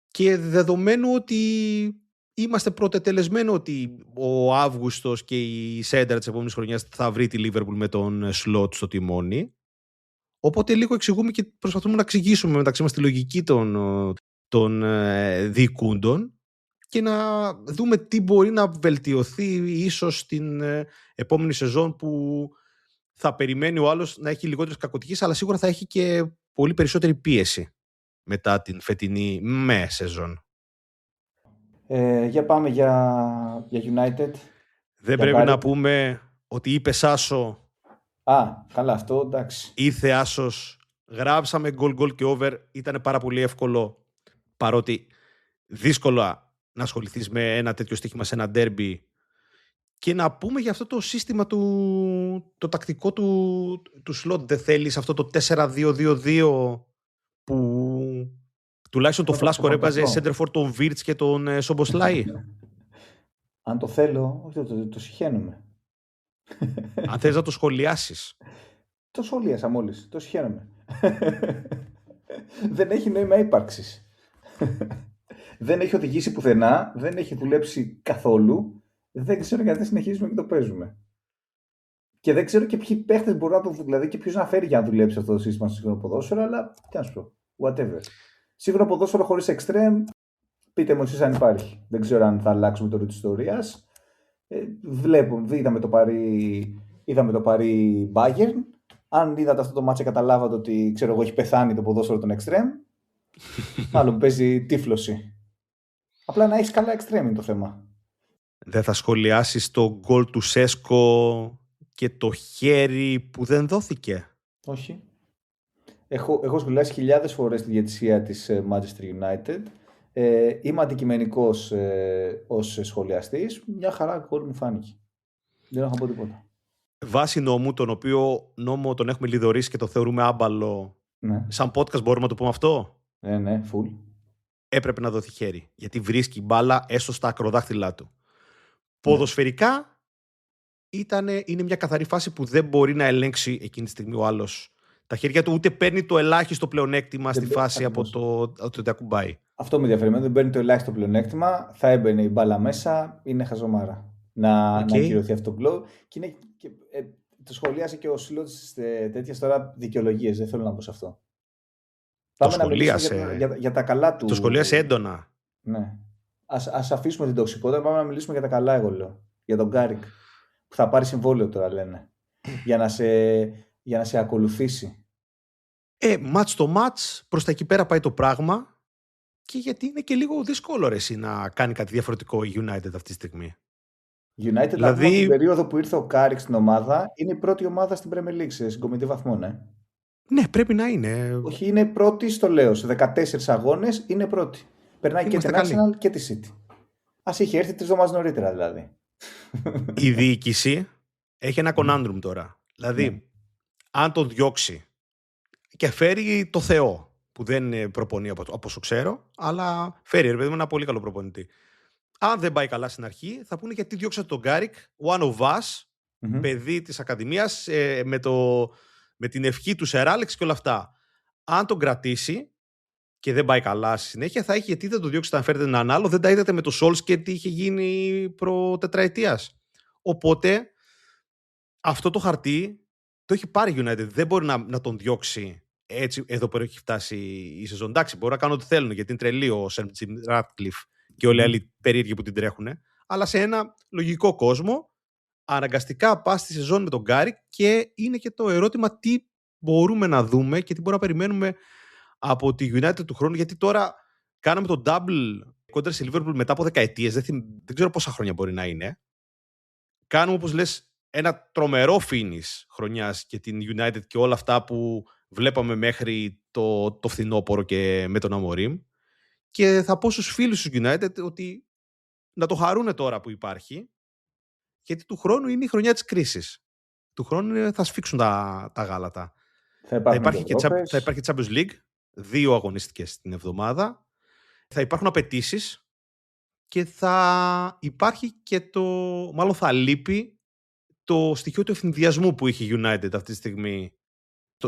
[SPEAKER 2] Και δεδομένου ότι είμαστε πρωτετελεσμένοι ότι ο Αύγουστος και η Σέντρα της επόμενης χρονιάς θα βρει τη Liverpool με τον Σλότ στο τιμόνι. Οπότε λίγο εξηγούμε και προσπαθούμε να εξηγήσουμε μεταξύ μας τη λογική των διοικούντων και να δούμε τι μπορεί να βελτιωθεί ίσως στην επόμενη σεζόν που θα περιμένει ο άλλος να έχει λιγότερες κακοτυχίες, αλλά σίγουρα θα έχει και πολύ περισσότερη πίεση μετά την φετινή σεζόν.
[SPEAKER 3] Για πάμε για United.
[SPEAKER 2] Δεν πρέπει να πούμε ότι είπε Άσο.
[SPEAKER 3] Καλά, αυτό εντάξει.
[SPEAKER 2] Ήρθε Άσος, γράψαμε γκολ και over, ήταν πάρα πολύ εύκολο, παρότι δύσκολα να ασχοληθείς με ένα τέτοιο στοίχημα σε ένα ντέρμπι. Και να πούμε για αυτό το σύστημα το τακτικό του σλότ. Δεν θέλεις αυτό το 4-2-2-2 που τουλάχιστον το Φλάσκο έβγαζε Σέντερφορ τον Βίρτς και τον Σομποσλάι.
[SPEAKER 3] Αν το θέλω, όχι, το συχαίνομαι.
[SPEAKER 2] Αν θες να το σχολιάσεις.
[SPEAKER 3] Το σχολίασα μόλις, το συχαίνομαι. Δεν έχει νόημα ύπαρξης. Δεν έχει οδηγήσει πουθενά, δεν έχει δουλέψει καθόλου. Δεν ξέρω γιατί συνεχίζουμε και το παίζουμε. Και δεν ξέρω και ποιοι παίχτες μπορούν να το δηλαδή και ποιος να φέρει για να δουλέψει αυτό το σύστημα στο σύγχρονο ποδόσφαιρο, αλλά τι να σου πω, whatever. Σύγχρονο ποδόσφαιρο χωρίς extreme, πείτε μου εσείς αν υπάρχει. Δεν ξέρω αν θα αλλάξουμε το ρου της ιστορίας. Είδαμε το Παρί Bayern. Αν είδατε αυτό το μάτσο καταλάβατε ότι ξέρω εγώ έχει πεθάνει το ποδόσφαιρο των extreme. Μάλλον παίζει τύφλωση. Απλά να έχεις καλά extreme είναι το θέμα.
[SPEAKER 2] Δεν θα σχολιάσεις το γκολ του Σέσκο και το χέρι που δεν δόθηκε?
[SPEAKER 3] Όχι. Έχω σχολιάσει χιλιάδες φορές τη διαιτησία της Manchester United. Είμαι αντικειμενικός ως σχολιαστής. Μια χαρά γκολ μου φάνηκε. Δεν έχω να πω τίποτα.
[SPEAKER 2] Βάσει νόμου, τον οποίο νόμο τον έχουμε λιδωρήσει και το θεωρούμε άμπαλο,
[SPEAKER 3] ναι.
[SPEAKER 2] Σαν podcast μπορούμε να το πούμε αυτό?
[SPEAKER 3] Ναι, full.
[SPEAKER 2] Έπρεπε να δοθεί χέρι, γιατί βρίσκει μπάλα έστω στα ακροδάχτυλά του. Ποδοσφαιρικά είναι μια καθαρή φάση που δεν μπορεί να ελέγξει εκείνη τη στιγμή ο άλλος τα χέρια του, ούτε παίρνει το ελάχιστο πλεονέκτημα στη φάση από το ότι ακουμπάει.
[SPEAKER 3] Αυτό με ενδιαφέρει. Δεν παίρνει το ελάχιστο πλεονέκτημα, θα έμπαινε η μπάλα μέσα, είναι χαζομάρα να ακυρωθεί αυτό το γκολ. Το σχολίασε και ο Σλότς τέτοιες τώρα δικαιολογίες. Δεν θέλω να πω σε αυτό.
[SPEAKER 2] Το σχολίασε
[SPEAKER 3] για τα καλά του.
[SPEAKER 2] Το σχολίασε έντονα.
[SPEAKER 3] Ναι. Ας αφήσουμε την τοξικότητα, πάμε να μιλήσουμε για τα καλά, εγώ λέω. Για τον Γκάρικ, που θα πάρει συμβόλαιο τώρα, λένε. για να σε ακολουθήσει.
[SPEAKER 2] Μάτς το μάτς, προς τα εκεί πέρα πάει το πράγμα, και γιατί είναι και λίγο δύσκολο εσύ να κάνει κάτι διαφορετικό η United αυτή τη στιγμή.
[SPEAKER 3] United, δηλαδή, την περίοδο που ήρθε ο Κάρικ στην ομάδα, είναι η πρώτη ομάδα στην Premier League σε συγκομιδή βαθμών,
[SPEAKER 2] Ναι, πρέπει να είναι.
[SPEAKER 3] Όχι, είναι πρώτη, στο λέω. Σε 14 αγώνες είναι πρώτη. Περνάει και την Arsenal και τη City. Ας είχε έρθει 3 εβδομάδες νωρίτερα, δηλαδή.
[SPEAKER 2] Η διοίκηση έχει ένα conundrum τώρα. Δηλαδή, αν το διώξει και φέρει το Θεό, που δεν προπονεί από όσο ξέρω, αλλά φέρει ρε παιδί μου ένα πολύ καλό προπονητή. Αν δεν πάει καλά στην αρχή, θα πούνε γιατί διώξατε τον Γκάρικ, one of us, παιδί της Ακαδημίας, με την ευχή του Σερ Άλεξ και όλα αυτά. Αν τον κρατήσει και δεν πάει καλά στη συνέχεια, θα έχει γιατί δεν το διώξετε να φέρετε έναν άλλο. Δεν τα είδατε με το Solskjaer τι είχε γίνει προ-τετραετίας. Οπότε αυτό το χαρτί το έχει πάρει United. Δεν μπορεί να τον διώξει έτσι εδώ που έχει φτάσει η σεζόν. Εντάξει, μπορεί να κάνουν ό,τι θέλουν γιατί είναι τρελή ο Sir Jim Ratcliffe και όλοι οι άλλοι περίεργοι που την τρέχουν. Αλλά σε ένα λογικό κόσμο, αναγκαστικά πας στη σεζόν με τον Γκάρικ και είναι και το ερώτημα τι μπορούμε να δούμε και τι μπορούμε να περιμένουμε από τη United του χρόνου. Γιατί τώρα κάναμε το double κόντρα στη Liverpool μετά από δεκαετίες. Δεν ξέρω πόσα χρόνια μπορεί να είναι. Κάνουμε, όπως λες, ένα τρομερό finish χρονιάς και την United και όλα αυτά που βλέπαμε μέχρι το φθινόπωρο και με τον Amorim. Και θα πω στους φίλους του United ότι να το χαρούνε τώρα που υπάρχει, γιατί του χρόνου είναι η χρονιά της κρίσης. Του χρόνου θα σφίξουν τα γάλατα. Θα υπάρχει Champions League, 2 αγωνιστικές την εβδομάδα. Θα υπάρχουν απαιτήσεις και θα υπάρχει και μάλλον θα λείπει το στοιχείο του ευνηδιασμού που είχε η United αυτή τη στιγμή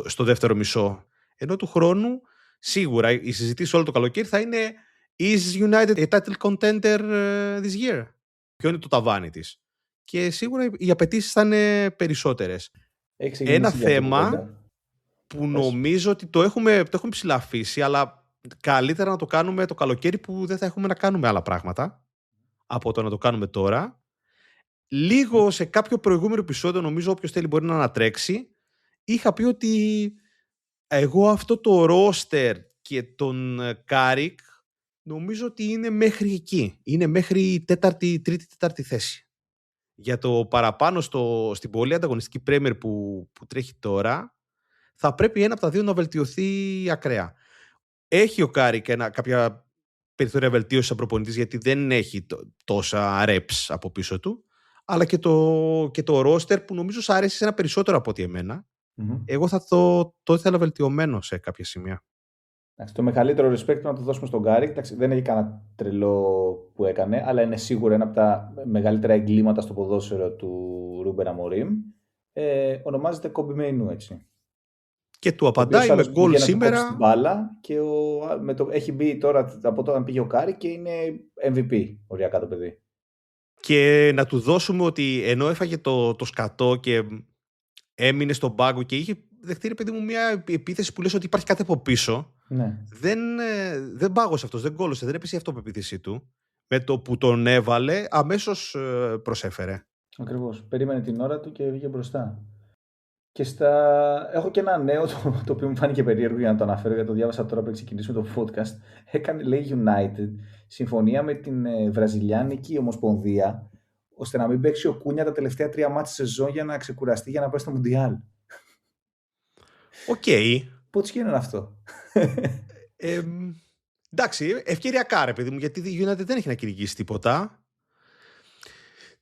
[SPEAKER 2] στο δεύτερο μισό. Ενώ του χρόνου σίγουρα η συζήτηση όλο το καλοκαίρι θα είναι Is United a title contender this year? Ποιο είναι το ταβάνι της? Και σίγουρα οι απαιτήσεις θα είναι περισσότερες. Ένα θέμα που νομίζω ότι το έχουμε ψηλαφίσει, αλλά καλύτερα να το κάνουμε το καλοκαίρι που δεν θα έχουμε να κάνουμε άλλα πράγματα από το να το κάνουμε τώρα. Λίγο σε κάποιο προηγούμενο επεισόδιο, νομίζω όποιος θέλει μπορεί να ανατρέξει, είχα πει ότι εγώ αυτό το roster και τον Κάρικ νομίζω ότι είναι μέχρι εκεί. Είναι μέχρι τρίτη-τέταρτη θέση. Για το παραπάνω στην πολύ ανταγωνιστική Premier που τρέχει τώρα, θα πρέπει ένα από τα δύο να βελτιωθεί ακραία. Έχει ο Κάρικ κάποια περιθώρια βελτίωση σαν προπονητής, γιατί δεν έχει τόσα reps από πίσω του, αλλά και το roster που νομίζω σ' αρέσει ένα περισσότερο από ό,τι εμένα. Mm-hmm. Εγώ θα το ήθελα βελτιωμένο σε κάποια σημεία.
[SPEAKER 3] Το μεγαλύτερο respect να το δώσουμε στον Γκάρικ. Δεν έχει κανένα τρελό που έκανε, αλλά είναι σίγουρα ένα από τα μεγαλύτερα εγκλήματα στο ποδόσφαιρο του Ρούμπεν Αμορίμ. Ονομάζεται Κόμπι Μέινου, έτσι.
[SPEAKER 2] Και του απαντάει με γκολ σήμερα.
[SPEAKER 3] Στην μπάλα και έχει μπει τώρα από όταν πήγε ο Γκάρικ και είναι MVP οριακά το παιδί.
[SPEAKER 2] Και να του δώσουμε ότι ενώ έφαγε το σκατό και έμεινε στον πάγκο και είχε δεχτεί, ρε παιδί μου, μια επίθεση που λες ότι υπάρχει κάτι από πίσω.
[SPEAKER 3] Ναι.
[SPEAKER 2] Δεν πάγωσε αυτός, δεν κόλωσε, δεν έπεσε η αυτοπεποίθησή του. Με το που τον έβαλε, αμέσως προσέφερε.
[SPEAKER 3] Ακριβώς. Περίμενε την ώρα του και βγήκε μπροστά. Και έχω και ένα νέο το οποίο μου φάνηκε περίεργο για να το αναφέρω, γιατί το διάβασα τώρα πριν ξεκινήσουμε το podcast. Έκανε, λέει, United συμφωνία με την Βραζιλιάνικη Ομοσπονδία, ώστε να μην παίξει ο Κούνια τα τελευταία 3 μάτς σεζόν για να ξεκουραστεί για να πάει στο Μουντιάλ.
[SPEAKER 2] Οκ.
[SPEAKER 3] Πώς γίνεται αυτό?
[SPEAKER 2] Εντάξει, ευκαιριακά, ρε παιδί μου, γιατί η United δεν έχει να κυνηγήσει τίποτα.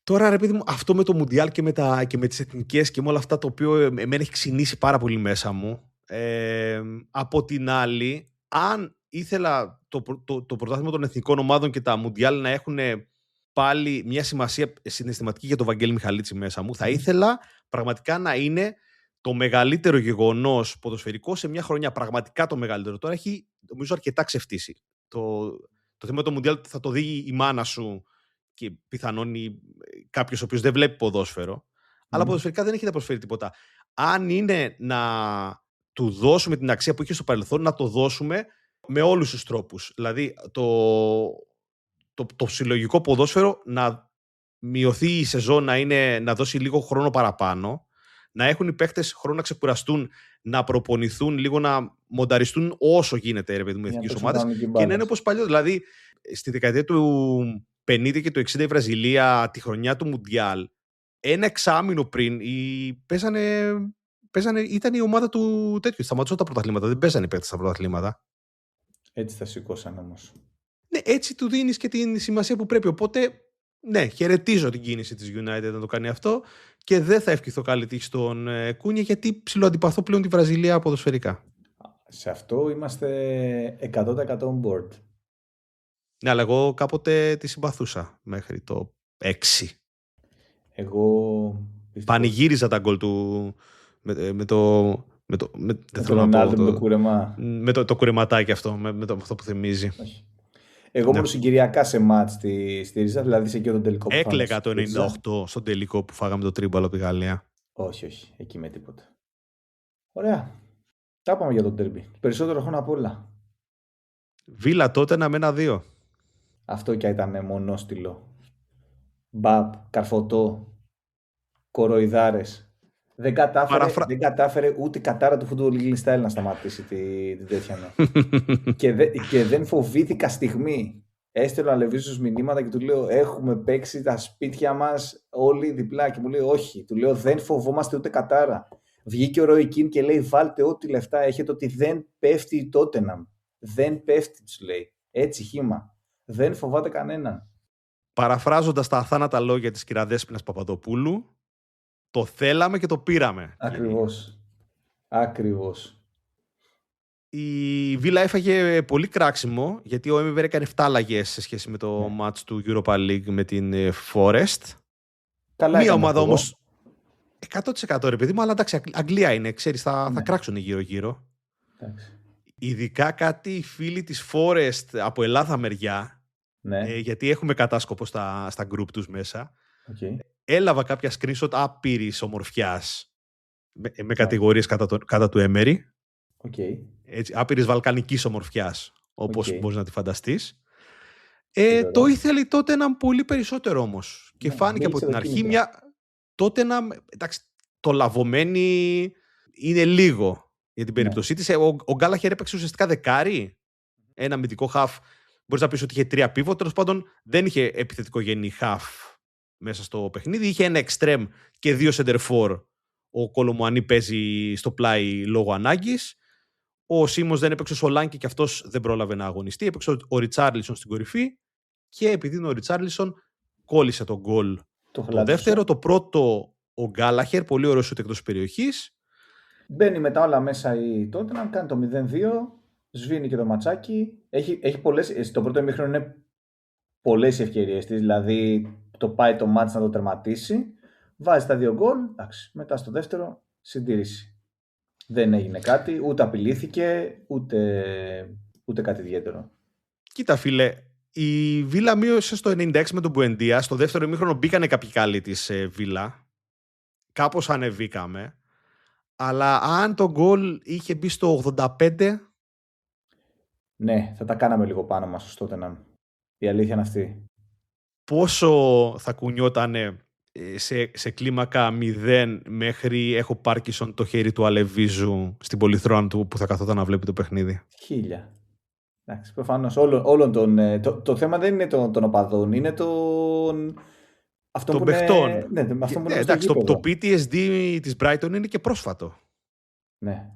[SPEAKER 2] Τώρα, ρε παιδί μου, αυτό με το Μουντιάλ και με τις εθνικές και με όλα αυτά, το οποίο εμένα έχει ξυνήσει πάρα πολύ μέσα μου. Από την άλλη, αν ήθελα το πρωτάθλημα των εθνικών ομάδων και τα Μουντιάλ να έχουν πάλι μια σημασία συναισθηματική για τον Βαγγέλη Μιχαλίτση μέσα μου, θα ήθελα πραγματικά να είναι το μεγαλύτερο γεγονός ποδοσφαιρικό σε μια χρονιά. Πραγματικά το μεγαλύτερο. Τώρα έχει, νομίζω, αρκετά ξεφτύσει. Το θέμα του Μουντιάλ θα το δει η μάνα σου και πιθανόν κάποιος ο οποίος δεν βλέπει ποδόσφαιρο. Αλλά ποδοσφαιρικά δεν έχει να προσφέρει τίποτα. Αν είναι να του δώσουμε την αξία που είχε στο παρελθόν, να το δώσουμε με όλους τους τρόπους. Δηλαδή το συλλογικό ποδόσφαιρο να μειωθεί η σεζόν, να δώσει λίγο χρόνο παραπάνω, να έχουν οι παίχτες χρόνο να ξεκουραστούν, να προπονηθούν, λίγο να μονταριστούν όσο γίνεται, ρε παιδί μου, εθνικές ομάδες, και να είναι όπως παλιό. Δηλαδή, στη δεκαετία του 50 και του 60 η Βραζιλία, τη χρονιά του Μουντιάλ, ένα εξάμηνο πριν ήταν η ομάδα του τέτοιου. Σταματούσαν τα πρωταθλήματα. Δεν παίζανε οι παίκτες στα πρωταθλήματα.
[SPEAKER 3] Έτσι θα σηκώσαν όμως.
[SPEAKER 2] Ναι, έτσι του δίνεις και την σημασία που πρέπει. Οπότε, ναι, χαιρετίζω την κίνηση της United να το κάνει αυτό και δεν θα ευχηθώ καλή τύχη στον Κούνια, γιατί ψιλοαντιπαθώ πλέον τη Βραζιλία ποδοσφαιρικά.
[SPEAKER 3] Σε αυτό είμαστε 100% on board.
[SPEAKER 2] Ναι, αλλά εγώ κάποτε τη συμπαθούσα μέχρι το 6.
[SPEAKER 3] Εγώ
[SPEAKER 2] πανηγύριζα τα γκολ του με δεν
[SPEAKER 3] τον Ρονάλντο με το κούρεμα.
[SPEAKER 2] Με το κουρεματάκι αυτό, με αυτό που θυμίζει.
[SPEAKER 3] Όχι. Εγώ μόνο συγκυριακά σε μάτς στη Ρίζα, δηλαδή σε εκείνο τον τελικό που
[SPEAKER 2] έκλαιγα το 98 στον τελικό που φάγαμε το τρίμπαλο από τη Γαλλία.
[SPEAKER 3] Όχι, εκεί με τίποτα. Ωραία. Τα πάμε για τον ντέρμπι. Περισσότερο χρόνο απ' όλα.
[SPEAKER 2] Βίλα τότε με 1-2.
[SPEAKER 3] Αυτό κι ήταν μονόστιλο. Μπαπ, καρφωτό, κοροϊδάρες. Δεν κατάφερε ούτε η κατάρα του Football League Style να σταματήσει την τέτοια. και δεν φοβήθηκα στιγμή. Έστελνω αλεβίζους μηνύματα και του λέω: έχουμε παίξει τα σπίτια μας όλοι διπλά. Και μου λέει: όχι. Του λέω: δεν φοβόμαστε ούτε κατάρα. Βγήκε ο Roy Keane και λέει: βάλτε ό,τι λεφτά έχετε, ότι δεν πέφτει η Tottenham. Δεν πέφτει, τους λέει. Έτσι χύμα. Δεν φοβάται κανέναν.
[SPEAKER 2] Παραφράζοντας τα αθάνατα λόγια της κυρία Δέσποινας Παπαδοπούλου, το θέλαμε και το πήραμε.
[SPEAKER 3] Ακριβώς.
[SPEAKER 2] Η Βίλα έφαγε πολύ κράξιμο, γιατί ο Έμιβερ έκανε 7 αλλαγές σε σχέση με το match του Europa League με την Forest.
[SPEAKER 3] Καλά.
[SPEAKER 2] Μία ομάδα όμως 100% ρε παιδί μου, αλλά εντάξει, Αγγλία είναι, ξέρεις, θα κράξουν γύρω-γύρω.
[SPEAKER 3] Εντάξει.
[SPEAKER 2] Ειδικά κάτι φίλοι της Forest από Ελλάδα μεριά, γιατί έχουμε κατάσκοπο στα group τους μέσα.
[SPEAKER 3] Okay.
[SPEAKER 2] Έλαβα κάποια screenshot άπειρης ομορφιάς με κατηγορίες κατά του Έμερι.
[SPEAKER 3] Okay.
[SPEAKER 2] Άπειρης βαλκανικής ομορφιάς, όπως μπορείς να τη φανταστείς. Το ήθελε τότε να πολύ περισσότερο όμως. Και φάνηκε από την αρχή τότε εντάξει, το λαβωμένη είναι λίγο για την περίπτωσή της. Ο Γκάλαχερ έπαιξε ουσιαστικά δεκάρι. Ένα αμυντικό half. Μπορείς να πεις ότι είχε 3 pivot. Τέλος πάντων δεν είχε επιθετικό γενή half μέσα στο παιχνίδι. Είχε ένα extreme και 2 center for. Ο Κολομουανί παίζει στο πλάι λόγω ανάγκης. Ο Σίμος δεν έπαιξε, ο Σολάνκι και αυτός δεν πρόλαβε να αγωνιστεί. Έπαιξε ο Ριτσάρλισον στην κορυφή και επειδή είναι ο Ριτσάρλισον κόλλησε τον γκολ το δεύτερο. Το πρώτο ο Γκάλαχερ, πολύ ωραίο σούτ εκτός περιοχής.
[SPEAKER 3] Μπαίνει μετά όλα μέσα η Tottenham, κάνει το 0-2, σβήνει και το ματσάκι. Έχει πολλές, στο πρώτο ημίχρονο είναι πολλές ευκαιρίες της, δηλαδή το πάει το μάτς να το τερματίσει. Βάζει τα 2 γκολ, μετά στο δεύτερο συντήρηση. Δεν έγινε κάτι, ούτε απειλήθηκε, ούτε κάτι ιδιαίτερο.
[SPEAKER 2] Κοίτα φίλε, η Βίλα μείωσε στο 96 με τον Μπουεντία. Στο δεύτερο ημίχρονο μπήκανε κάποιοι καλοί της Βίλα. Κάπως ανεβήκαμε. Αλλά αν το γκολ είχε μπει στο 85...
[SPEAKER 3] Ναι, θα τα κάναμε λίγο πάνω μας στο Tottenham. Η αλήθεια είναι αυτή.
[SPEAKER 2] Πόσο θα κουνιότανε σε κλίμακα 0 μέχρι έχω Πάρκισον το χέρι του Αλεβίζου στην πολυθρόνα του που θα καθόταν να βλέπει το παιχνίδι.
[SPEAKER 3] 1000. Εντάξει, προφανώς το θέμα δεν είναι των οπαδών, είναι των
[SPEAKER 2] παιχτών.
[SPEAKER 3] Εντάξει,
[SPEAKER 2] το PTSD της Brighton είναι και πρόσφατο.
[SPEAKER 3] Ναι,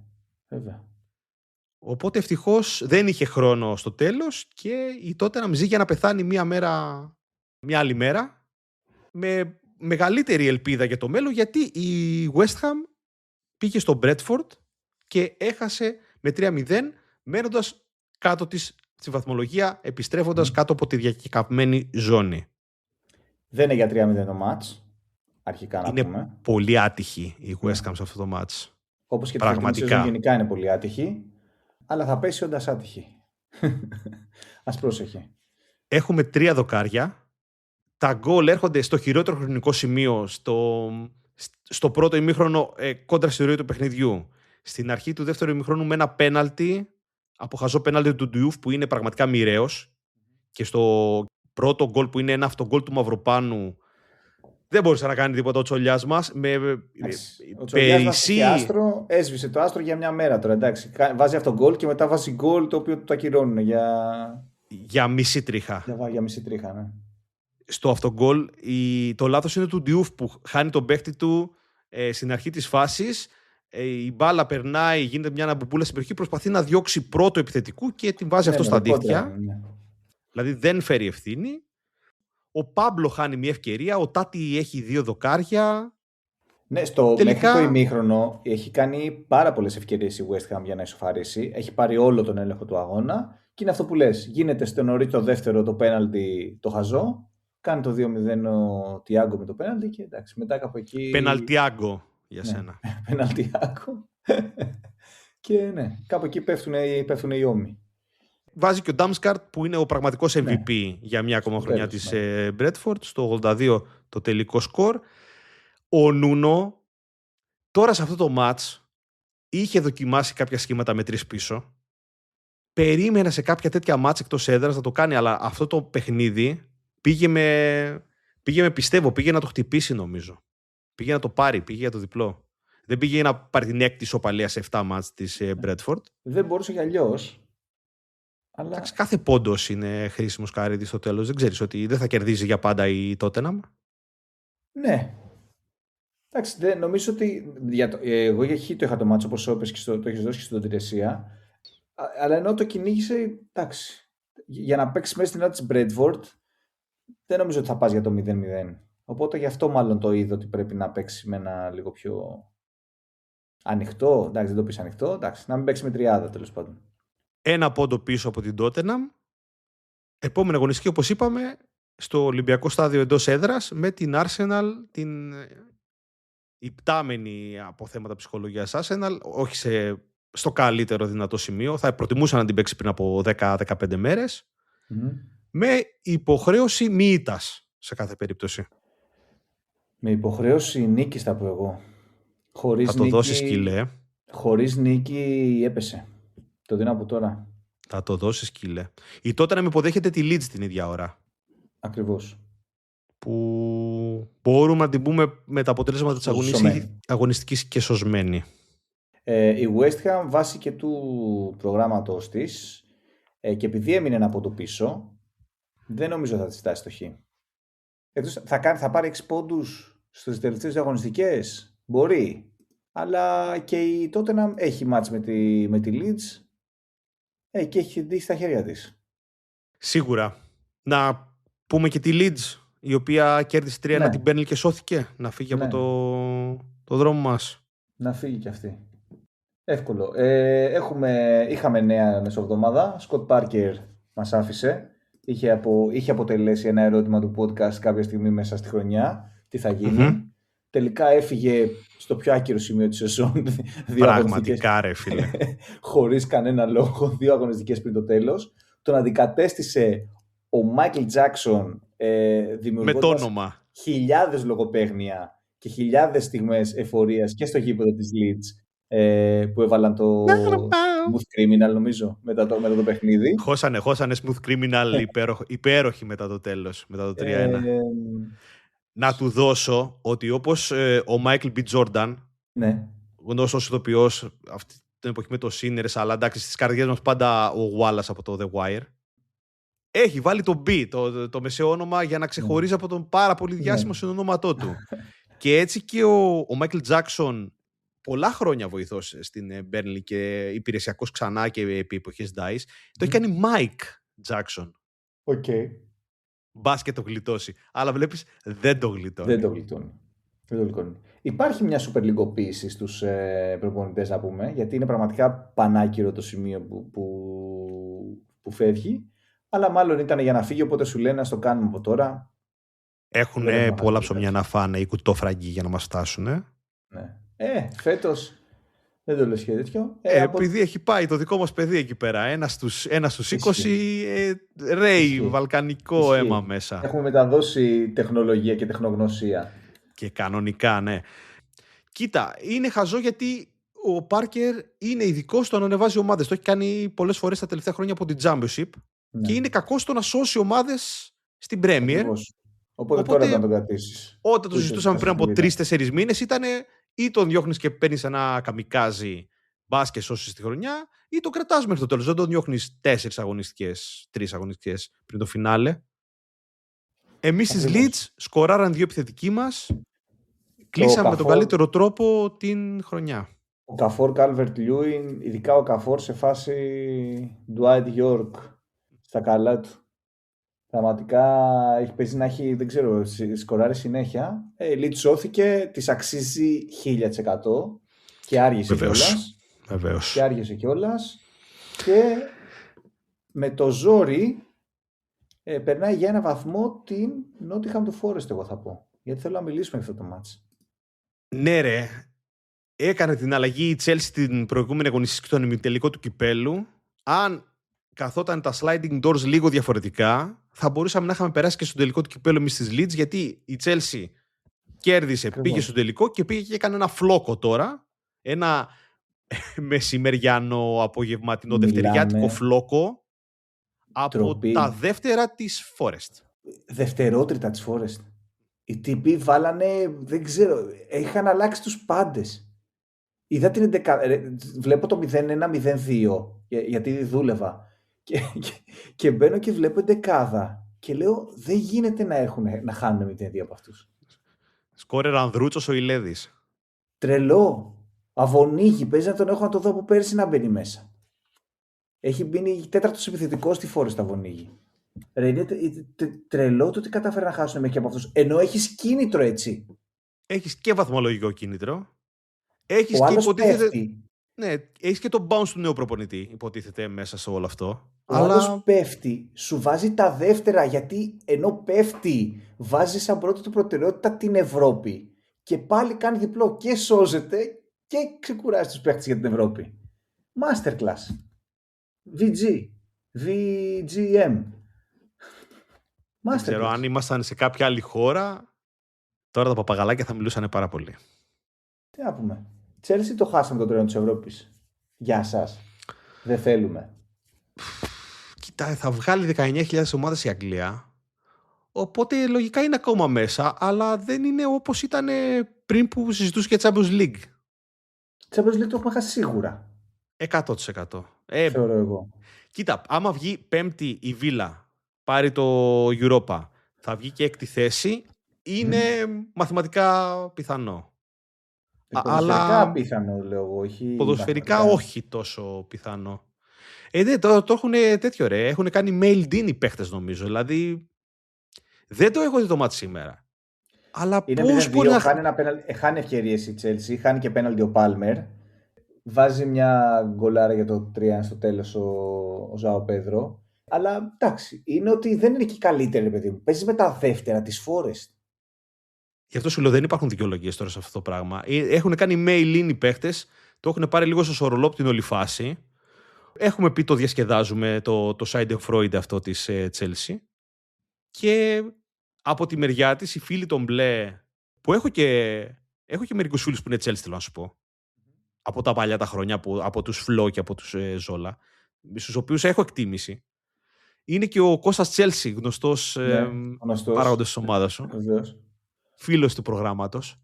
[SPEAKER 3] βέβαια.
[SPEAKER 2] Οπότε ευτυχώς δεν είχε χρόνο στο τέλος και η τότε να μζήγει να πεθάνει μια άλλη μέρα με μεγαλύτερη ελπίδα για το μέλλον, γιατί η West Ham πήγε στο Bradford και έχασε με 3-0 μένοντας κάτω της στη βαθμολογία, επιστρέφοντας κάτω από τη διακεκαμένη ζώνη.
[SPEAKER 3] Δεν είναι για 3-0 το μάτς, αρχικά να πούμε.
[SPEAKER 2] Είναι πολύ άτυχη η West Ham σε αυτό το μάτς.
[SPEAKER 3] Όπως και τη φετινή σεζόν γενικά είναι πολύ άτυχη, αλλά θα πέσει όντας άτυχη. Ας πρόσεχε.
[SPEAKER 2] Έχουμε 3 δοκάρια. Τα γκολ έρχονται στο χειρότερο χρονικό σημείο, στο πρώτο ημίχρονο κόντρα στη ροή του παιχνιδιού. Στην αρχή του δεύτερου ημίχρονου με ένα πέναλτι, από χαζό πέναλτι του Ντιούφ που είναι πραγματικά μοιραίος. Και στο πρώτο γκολ που είναι ένα αυτογκολ του Μαυροπάνου, δεν μπορούσε να κάνει τίποτα ο Τσολιάς μας.
[SPEAKER 3] Ο Τσολιάς μας έσβησε το άστρο για μια μέρα τώρα. Εντάξει. Βάζει αυτογκολ και μετά βάζει γκολ το οποίο το ακυρώνουν
[SPEAKER 2] για μισή τρίχα.
[SPEAKER 3] Για μισή τρίχα, ναι.
[SPEAKER 2] Στο αυτογκολ το λάθος είναι του Ντιούφ που χάνει τον παίχτη του στην αρχή της φάσης. Η μπάλα περνάει, γίνεται μια αναμπομπούλα στην περιοχή, προσπαθεί να διώξει πρώτο επιθετικού και την βάζει αυτό στα δίχτυα. Ναι. Δηλαδή δεν φέρει ευθύνη. Ο Πάμπλο χάνει μια ευκαιρία, ο Τάτι έχει 2 δοκάρια.
[SPEAKER 3] Ναι, μέχρι το ημίχρονο έχει κάνει πάρα πολλές ευκαιρίες η West Ham για να ισοφαρίσει. Έχει πάρει όλο τον έλεγχο του αγώνα και είναι αυτό που λες. Γίνεται στο νωρί το δεύτερο το πέναλτι το χαζό. Κάνει το 2-0 ο Τιάγκο με το πέναλτι και εντάξει, μετά κάπου εκεί...
[SPEAKER 2] Πεναλτιάγκο για σένα.
[SPEAKER 3] Πεναλτιάγκο. Και ναι, κάπου εκεί πέφτουν οι ώμοι.
[SPEAKER 2] Βάζει και ο Ντάμσκαρτ που είναι ο πραγματικός MVP
[SPEAKER 3] Ναι.
[SPEAKER 2] για μια ακόμα
[SPEAKER 3] Στο
[SPEAKER 2] χρονιά
[SPEAKER 3] τέλος,
[SPEAKER 2] της
[SPEAKER 3] ναι.
[SPEAKER 2] Μπρέτφορντ, στο 82 το τελικό σκορ. Ο Νούνο τώρα σε αυτό το μάτς είχε δοκιμάσει κάποια σχήματα με 3 πίσω. Περίμενα σε κάποια τέτοια μάτς εκτός έδρας να το κάνει, αλλά αυτό το παιχνίδι πήγε με πιστεύω, πήγε να το χτυπήσει νομίζω. Πήγε να το πάρει, πήγε για το διπλό. Δεν πήγε να πάρει την έκτη ισοπαλία σε 7 μάτς της Μπρέτφορντ.
[SPEAKER 3] Δεν μπορούσε κι αλλιώς. Αλλά...
[SPEAKER 2] Εντάξει, κάθε πόντος είναι χρήσιμος Καρύδη στο τέλος. Δεν ξέρεις ότι δεν θα κερδίζει για πάντα η Τότεναμ.
[SPEAKER 3] Ναι. Εντάξει, νομίζω ότι εγώ για χ το είχα το μάτσο όπως είπες και το έχεις δώσει και στην Τηρεσία. Αλλά ενώ το κυνήγησε, εντάξει. Για να παίξει μέσα στην ώρα της Bradford, δεν νομίζω ότι θα πας για το 0-0. Οπότε γι' αυτό μάλλον το είδω ότι πρέπει να παίξει με ένα λίγο πιο ανοιχτό. Εντάξει, δεν το πεις ανοιχτό. Εντάξει, να μην παίξει με τριάδα τέλος πάντων.
[SPEAKER 2] Ένα πόντο πίσω από την Τότεναμ. Επόμενη αγωνιστική, όπως είπαμε, στο Ολυμπιακό στάδιο εντός έδρας με την Arsenal, την υπτάμενη από θέματα ψυχολογίας Arsenal, όχι στο καλύτερο δυνατό σημείο. Θα προτιμούσα να την παίξει πριν από 10-15 μέρες. Με υποχρέωση μη ήττας σε κάθε περίπτωση.
[SPEAKER 3] Με υποχρέωση νίκης θα πω εγώ.
[SPEAKER 2] Θα το δώσεις, σκύλε.
[SPEAKER 3] Χωρίς νίκη έπεσε. Το δίνω από τώρα.
[SPEAKER 2] Θα το δώσεις, σκύλε. Η τότε να με υποδέχεται τη Leeds την ίδια ώρα.
[SPEAKER 3] Ακριβώς.
[SPEAKER 2] Που μπορούμε να την πούμε με τα αποτελέσματα της αγωνιστικής και σωσμένη.
[SPEAKER 3] Η West Ham βάσει και του προγράμματος της και επειδή έμεινε ένα από το πίσω, δεν νομίζω θα της φτάσει στο χ. Θα πάρει 6 πόντους στις τελευταίες αγωνιστικές. Μπορεί. Αλλά και η Tottenham έχει μάτς με τη Leeds και έχει δει στα χέρια της.
[SPEAKER 2] Σίγουρα. Να πούμε και τη Leeds, η οποία κέρδισε 3-1 την Burnley και σώθηκε να φύγει από το δρόμο μας.
[SPEAKER 3] Να φύγει κι αυτή. Εύκολο. Είχαμε νέα μεσοβδομάδα. Σκοτ Πάρκερ μας άφησε. Είχε αποτελέσει ένα ερώτημα του podcast κάποια στιγμή μέσα στη χρονιά. Τι θα γίνει. Τελικά έφυγε στο πιο άκυρο σημείο της σεζόν.
[SPEAKER 2] Πραγματικά ρε φίλε.
[SPEAKER 3] Χωρίς κανένα λόγο. 2 αγωνιστικές πριν το τέλος. Τον αντικατέστησε ο Μάικλ Τζάκσον δημιουργώντας χιλιάδες λογοπαίγνια και χιλιάδες στιγμές εφορίας και στο γήπεδο της Leeds που έβαλαν το Smooth Criminal νομίζω μετά το παιχνίδι.
[SPEAKER 2] Χώσανε Smooth Criminal υπέροχοι μετά το τέλος, μετά το 3-1. Να του δώσω ότι όπως ο Michael B. Jordan, γνωστός ηθοποιός αυτή την εποχή με το Sinners, αλλά εντάξει στις καρδιές μας πάντα ο Wallace από το The Wire, έχει βάλει το B, το μεσαίο όνομα, για να ξεχωρίζει από τον πάρα πολύ διάσημο συνονόματό του. Και έτσι και ο Michael Jackson πολλά χρόνια βοηθός στην Burnley και υπηρεσιακός ξανά και επί εποχές DICE, το έχει κάνει Mike Jackson. Μπας και το γλιτώσει. Αλλά βλέπεις, δεν το γλιτώνει.
[SPEAKER 3] Δεν το γλιτώνει. Υπάρχει μια super λιγοποίηση στους προπονητές να πούμε, γιατί είναι πραγματικά πανάκυρο το σημείο που φεύγει, αλλά μάλλον ήταν για να φύγει, οπότε σου λένε να το κάνουμε από τώρα.
[SPEAKER 2] Έχουν πολλά ψωμιά να φάνε οι κουτόφραγκοι για να μας φτάσουν.
[SPEAKER 3] Ναι. Φέτος δεν το λες και τέτοιο.
[SPEAKER 2] Επειδή έχει πάει το δικό μας παιδί εκεί πέρα, ένα στους 20, ρέι, βαλκανικό αίμα μέσα.
[SPEAKER 3] Έχουμε μεταδώσει τεχνολογία και τεχνογνωσία.
[SPEAKER 2] Και κανονικά, ναι. Κοίτα, είναι χαζό γιατί ο Πάρκερ είναι ειδικός στο να ανεβάζει ομάδες. Το έχει κάνει πολλές φορές τα τελευταία χρόνια από την Championship και είναι κακός στο να σώσει ομάδες στην Premier.
[SPEAKER 3] Οπότε τώρα να τον κρατήσεις.
[SPEAKER 2] Όταν το συζητούσαμε πριν από 3-4 μήνες ήταν ή τον διώχνεις και παίρνεις ένα καμικάζι μπας και σώσεις τη χρονιά, ή τον κρατάς μέχρι το τέλος. Δεν τον διώχνεις 3 αγωνιστικές πριν το φινάλε. Εμείς στις Leeds σκοράραν 2 επιθετικοί μας. Κλείσαμε με τον καλύτερο τρόπο την χρονιά.
[SPEAKER 3] Ο Καφόρ Calvert-Lewin, ειδικά ο Καφόρ σε φάση Dwight York στα καλά του. Πραγματικά έχει παίζει να έχει, δεν ξέρω, σκοράρει συνέχεια. Leeds σώθηκε, της αξίζει 1000% και άργησε κιόλας.
[SPEAKER 2] Βεβαίως.
[SPEAKER 3] Και άργησε κιόλας. Και με το ζόρι περνάει για ένα βαθμό την Nottingham Forest, εγώ θα πω. Γιατί θέλω να μιλήσουμε για αυτό το μάτς.
[SPEAKER 2] Ναι ρε, έκανε την αλλαγή η Chelsea την προηγούμενη αγωνιστική στον ημιτελικό του κυπέλου. Αν καθόταν τα sliding doors λίγο διαφορετικά, θα μπορούσαμε να είχαμε περάσει και στον τελικό του κυπέλου εμείς της Leeds, γιατί η Chelsea κέρδισε,
[SPEAKER 3] Ακριβώς.
[SPEAKER 2] πήγε στον τελικό και πήγε και έκανε ένα φλόκο τώρα. Ένα μεσημεριανό, απογευματινό,
[SPEAKER 3] Μιλάμε.
[SPEAKER 2] δευτεριάτικο φλόκο από
[SPEAKER 3] Ντροπή.
[SPEAKER 2] τα δεύτερα της Forest.
[SPEAKER 3] Δευτερότριτα της Forest. Οι τύποι βάλανε, δεν ξέρω, είχαν αλλάξει τους πάντες. Είδα την 11, βλέπω το 0-1-0-2, γιατί δούλευα. Και μπαίνω και βλέπω 11 και λέω, δεν γίνεται να χάνουν 0-2 από αυτούς.
[SPEAKER 2] Σκόρερ Ανδρούτσος ο Ηλέδης.
[SPEAKER 3] Τρελό. Αβωνίγη, παίζει να τον έχω να το δω από πέρσι να μπαίνει μέσα. Έχει μπει τέταρτος επιθετικός στη Forest Αβωνίγη. Ρε, είναι τρελό το ότι κατάφερε να χάσουν μέχρι και από αυτούς. Ενώ έχεις κίνητρο έτσι.
[SPEAKER 2] Έχεις και βαθμολογικό κίνητρο. Έχεις
[SPEAKER 3] Ο
[SPEAKER 2] και
[SPEAKER 3] άλλος
[SPEAKER 2] υποτίθεται.
[SPEAKER 3] πέφτει.
[SPEAKER 2] Ναι, έχεις και το bounce του νέου προπονητή, υποτίθεται μέσα σε όλο αυτό.
[SPEAKER 3] Ο άλλος πέφτει, σου βάζει τα δεύτερα, γιατί ενώ πέφτει, βάζει σαν πρώτη του προτεραιότητα την Ευρώπη. Και πάλι κάνει διπλό και σώζεται και ξεκουράζει τους παίχτες για την Ευρώπη. Masterclass. VG. VGM.
[SPEAKER 2] Δεν ξέρω αν ήμασταν σε κάποια άλλη χώρα, τώρα τα παπαγαλάκια θα μιλούσαν πάρα πολύ.
[SPEAKER 3] Τι να πούμε. Chelsea το χάσαμε τον τρένο της Ευρώπης. Γεια σας. Δεν θέλουμε.
[SPEAKER 2] Κοίτα, θα βγάλει 19.000 ομάδες η Αγγλία, οπότε λογικά είναι ακόμα μέσα, αλλά δεν είναι όπως ήταν πριν που συζητούσε για Champions League.
[SPEAKER 3] Champions League το έχουμε χάσει σίγουρα.
[SPEAKER 2] 100%.
[SPEAKER 3] Θεωρώ εγώ.
[SPEAKER 2] Κοίτα, άμα βγει πέμπτη η Βίλα, πάρει το Europa, θα βγει και έκτη θέση, είναι μαθηματικά πιθανό.
[SPEAKER 3] Ποδοσφαιρικά
[SPEAKER 2] Αλλά
[SPEAKER 3] πιθανό, λέω εγώ.
[SPEAKER 2] ποδοσφαιρικά όχι τόσο πιθανό. Ναι, το έχουν τέτοιο ρε. Έχουν κάνει mailed in οι παίχτες νομίζω. Δηλαδή δεν το έχω δει το μάτι σήμερα. Αλλά
[SPEAKER 3] είναι
[SPEAKER 2] πώς μπορεί να...
[SPEAKER 3] χάνει ευκαιρίες η Chelsea, χάνει και πέναλτι ο Πάλμερ. Βάζει μια γκολάρα για το 3 στο τέλος ο Ζάο Πέδρο. Αλλά εντάξει, είναι ότι δεν είναι και καλύτερη, παιδί μου. Παίζει με τα δεύτερα της Forest.
[SPEAKER 2] Γι' αυτό σου λέω δεν υπάρχουν δικαιολογίες τώρα σε αυτό το πράγμα. Έχουν κάνει mail-in οι παίχτες, το έχουν πάρει λίγο στο σορολό από την όλη φάση. Έχουμε πει το διασκεδάζουμε το Schadenfreude αυτό της Chelsea. Και από τη μεριά της, οι φίλοι των μπλε, που έχω και μερικούς φίλους που είναι Chelsea, θέλω να σου πω. Από τα παλιά τα χρόνια, από τους Φλό και από τους Ζόλα, στους οποίους έχω εκτίμηση. Είναι και ο Κώστας Chelsea, γνωστός παράγοντας της ομάδας σου.
[SPEAKER 3] Βεβαίως.
[SPEAKER 2] Φίλος του προγράμματος.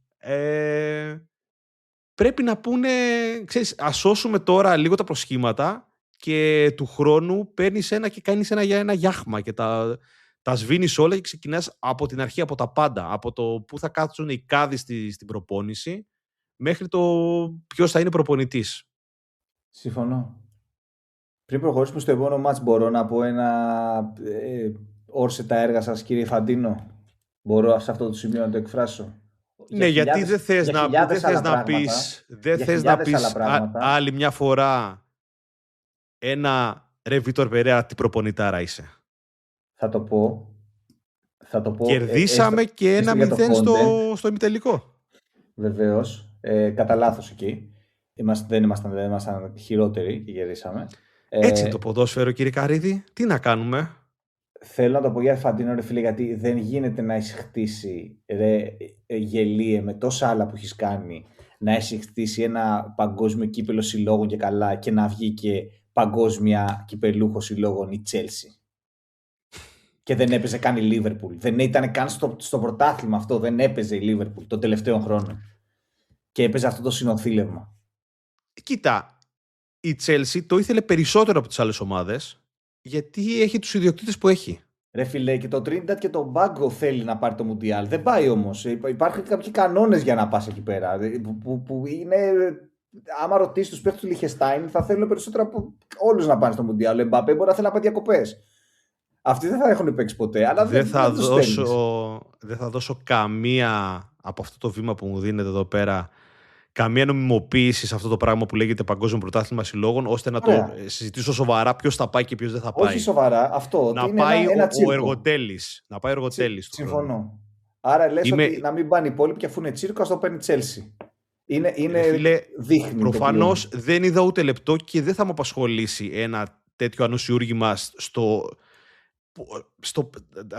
[SPEAKER 2] Πρέπει να πούνε, ξέρεις, ας σώσουμε τώρα λίγο τα προσχήματα και του χρόνου παίρνεις ένα και κάνεις ένα γιάχμα και τα σβήνεις όλα και ξεκινάς από την αρχή, από τα πάντα. Από το που θα κάτσουν οι κάδοι στην προπόνηση μέχρι το ποιος θα είναι προπονητής.
[SPEAKER 3] Συμφωνώ. Πριν προχωρήσουμε στο επόμενο μάτς, μπορώ να πω όρσε τα έργα σας, κύριε Φαντίνο. Μπορώ σε αυτό το σημείο να το εκφράσω.
[SPEAKER 2] Ναι, γιατί δεν θες να πεις άλλη μια φορά ένα ρε Βίτορ Περέα τι προπονητάρα είσαι.
[SPEAKER 3] Θα το πω.
[SPEAKER 2] Κερδίσαμε και 1-0 στο ημιτελικό.
[SPEAKER 3] Βεβαίως. Κατά λάθος εκεί. Δεν ήμασταν χειρότεροι και κερδίσαμε.
[SPEAKER 2] Έτσι είναι το ποδόσφαιρο, κύριε Καρίδη. Τι να κάνουμε.
[SPEAKER 3] Θέλω να το πω για Φαντίνο, ρε φίλε, γιατί δεν γίνεται να έχει χτίσει, γελίε, με τόσα άλλα που έχει κάνει, να έχει χτίσει ένα παγκόσμιο κύπελο συλλόγων και καλά και να βγει και παγκόσμια κυπελούχο συλλόγων η Chelsea. Και δεν έπαιζε καν η Liverpool. Δεν ήταν καν στο πρωτάθλημα αυτό. Δεν έπαιζε η Liverpool των τελευταίων χρόνων. Και έπαιζε αυτό το συνοθήλευμα.
[SPEAKER 2] Κοίτα, η Chelsea το ήθελε περισσότερο από τις άλλες ομάδες, γιατί έχει τους ιδιοκτήτες που έχει.
[SPEAKER 3] Ρε φίλε, και το Trinidad και το Bago θέλει να πάρει το Μουντιάλ. Δεν πάει όμως. Υπάρχουν κάποιοι κανόνες για να πας εκεί πέρα. Που είναι. Άμα ρωτήσει τους παίκτες του Λιχεστάιν, θα θέλουν περισσότερο από όλους να πάνε στο Μουντιάλ. Ο Εμπαπέ μπορεί να θέλει να πάει διακοπές. Αυτοί δεν θα έχουν παίξει ποτέ. Αλλά δεν
[SPEAKER 2] θα δώσω καμία από αυτό το βήμα που μου δίνεται εδώ πέρα, καμία νομιμοποίηση σε αυτό το πράγμα που λέγεται Παγκόσμιο Πρωτάθλημα Συλλόγων, ώστε να το συζητήσω σοβαρά ποιος θα πάει και ποιος δεν θα πάει.
[SPEAKER 3] Όχι σοβαρά, αυτό.
[SPEAKER 2] Να
[SPEAKER 3] είναι
[SPEAKER 2] πάει
[SPEAKER 3] ένα
[SPEAKER 2] ο Εργοτέλης. Να πάει ο Εργοτέλης.
[SPEAKER 3] Συμφωνώ. Άρα λες ότι να μην πάνε οι υπόλοιποι και αφού είναι τσίρκο, ας το παίρνει Chelsea. Είναι
[SPEAKER 2] Φίλε,
[SPEAKER 3] δείχνει.
[SPEAKER 2] προφανώς δεν είδα ούτε λεπτό και δεν θα με απασχολήσει ένα τέτοιο ανοσιούργημα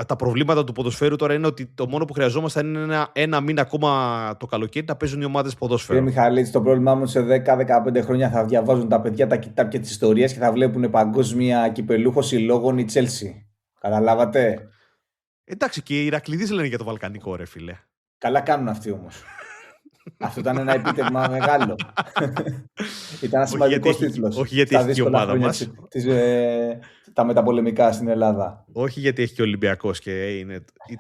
[SPEAKER 2] τα προβλήματα του ποδοσφαίρου τώρα είναι ότι το μόνο που χρειαζόμαστε είναι ένα μήνα ακόμα το καλοκαίρι να παίζουν οι ομάδες ποδόσφαιρο.
[SPEAKER 3] Κύριε Μιχαλίτση, το πρόβλημά μου σε 10-15 χρόνια θα διαβάζουν τα παιδιά τα κοιτάπια της ιστορίας και θα βλέπουν παγκόσμια κυπελούχο συλλόγων η Τσέλσι. Καταλάβατε.
[SPEAKER 2] Εντάξει, και οι Ηρακλήδεις λένε για το Βαλκανικό, ρε φίλε.
[SPEAKER 3] Καλά κάνουν αυτοί όμως. Αυτό ήταν ένα επίτευγμα μεγάλο. Ήταν ένα σημαντικό τίτλο.
[SPEAKER 2] Όχι γιατί έχει και η ομάδα μας.
[SPEAKER 3] Τα μεταπολεμικά στην Ελλάδα.
[SPEAKER 2] Όχι γιατί έχει και ο Ολυμπιακός και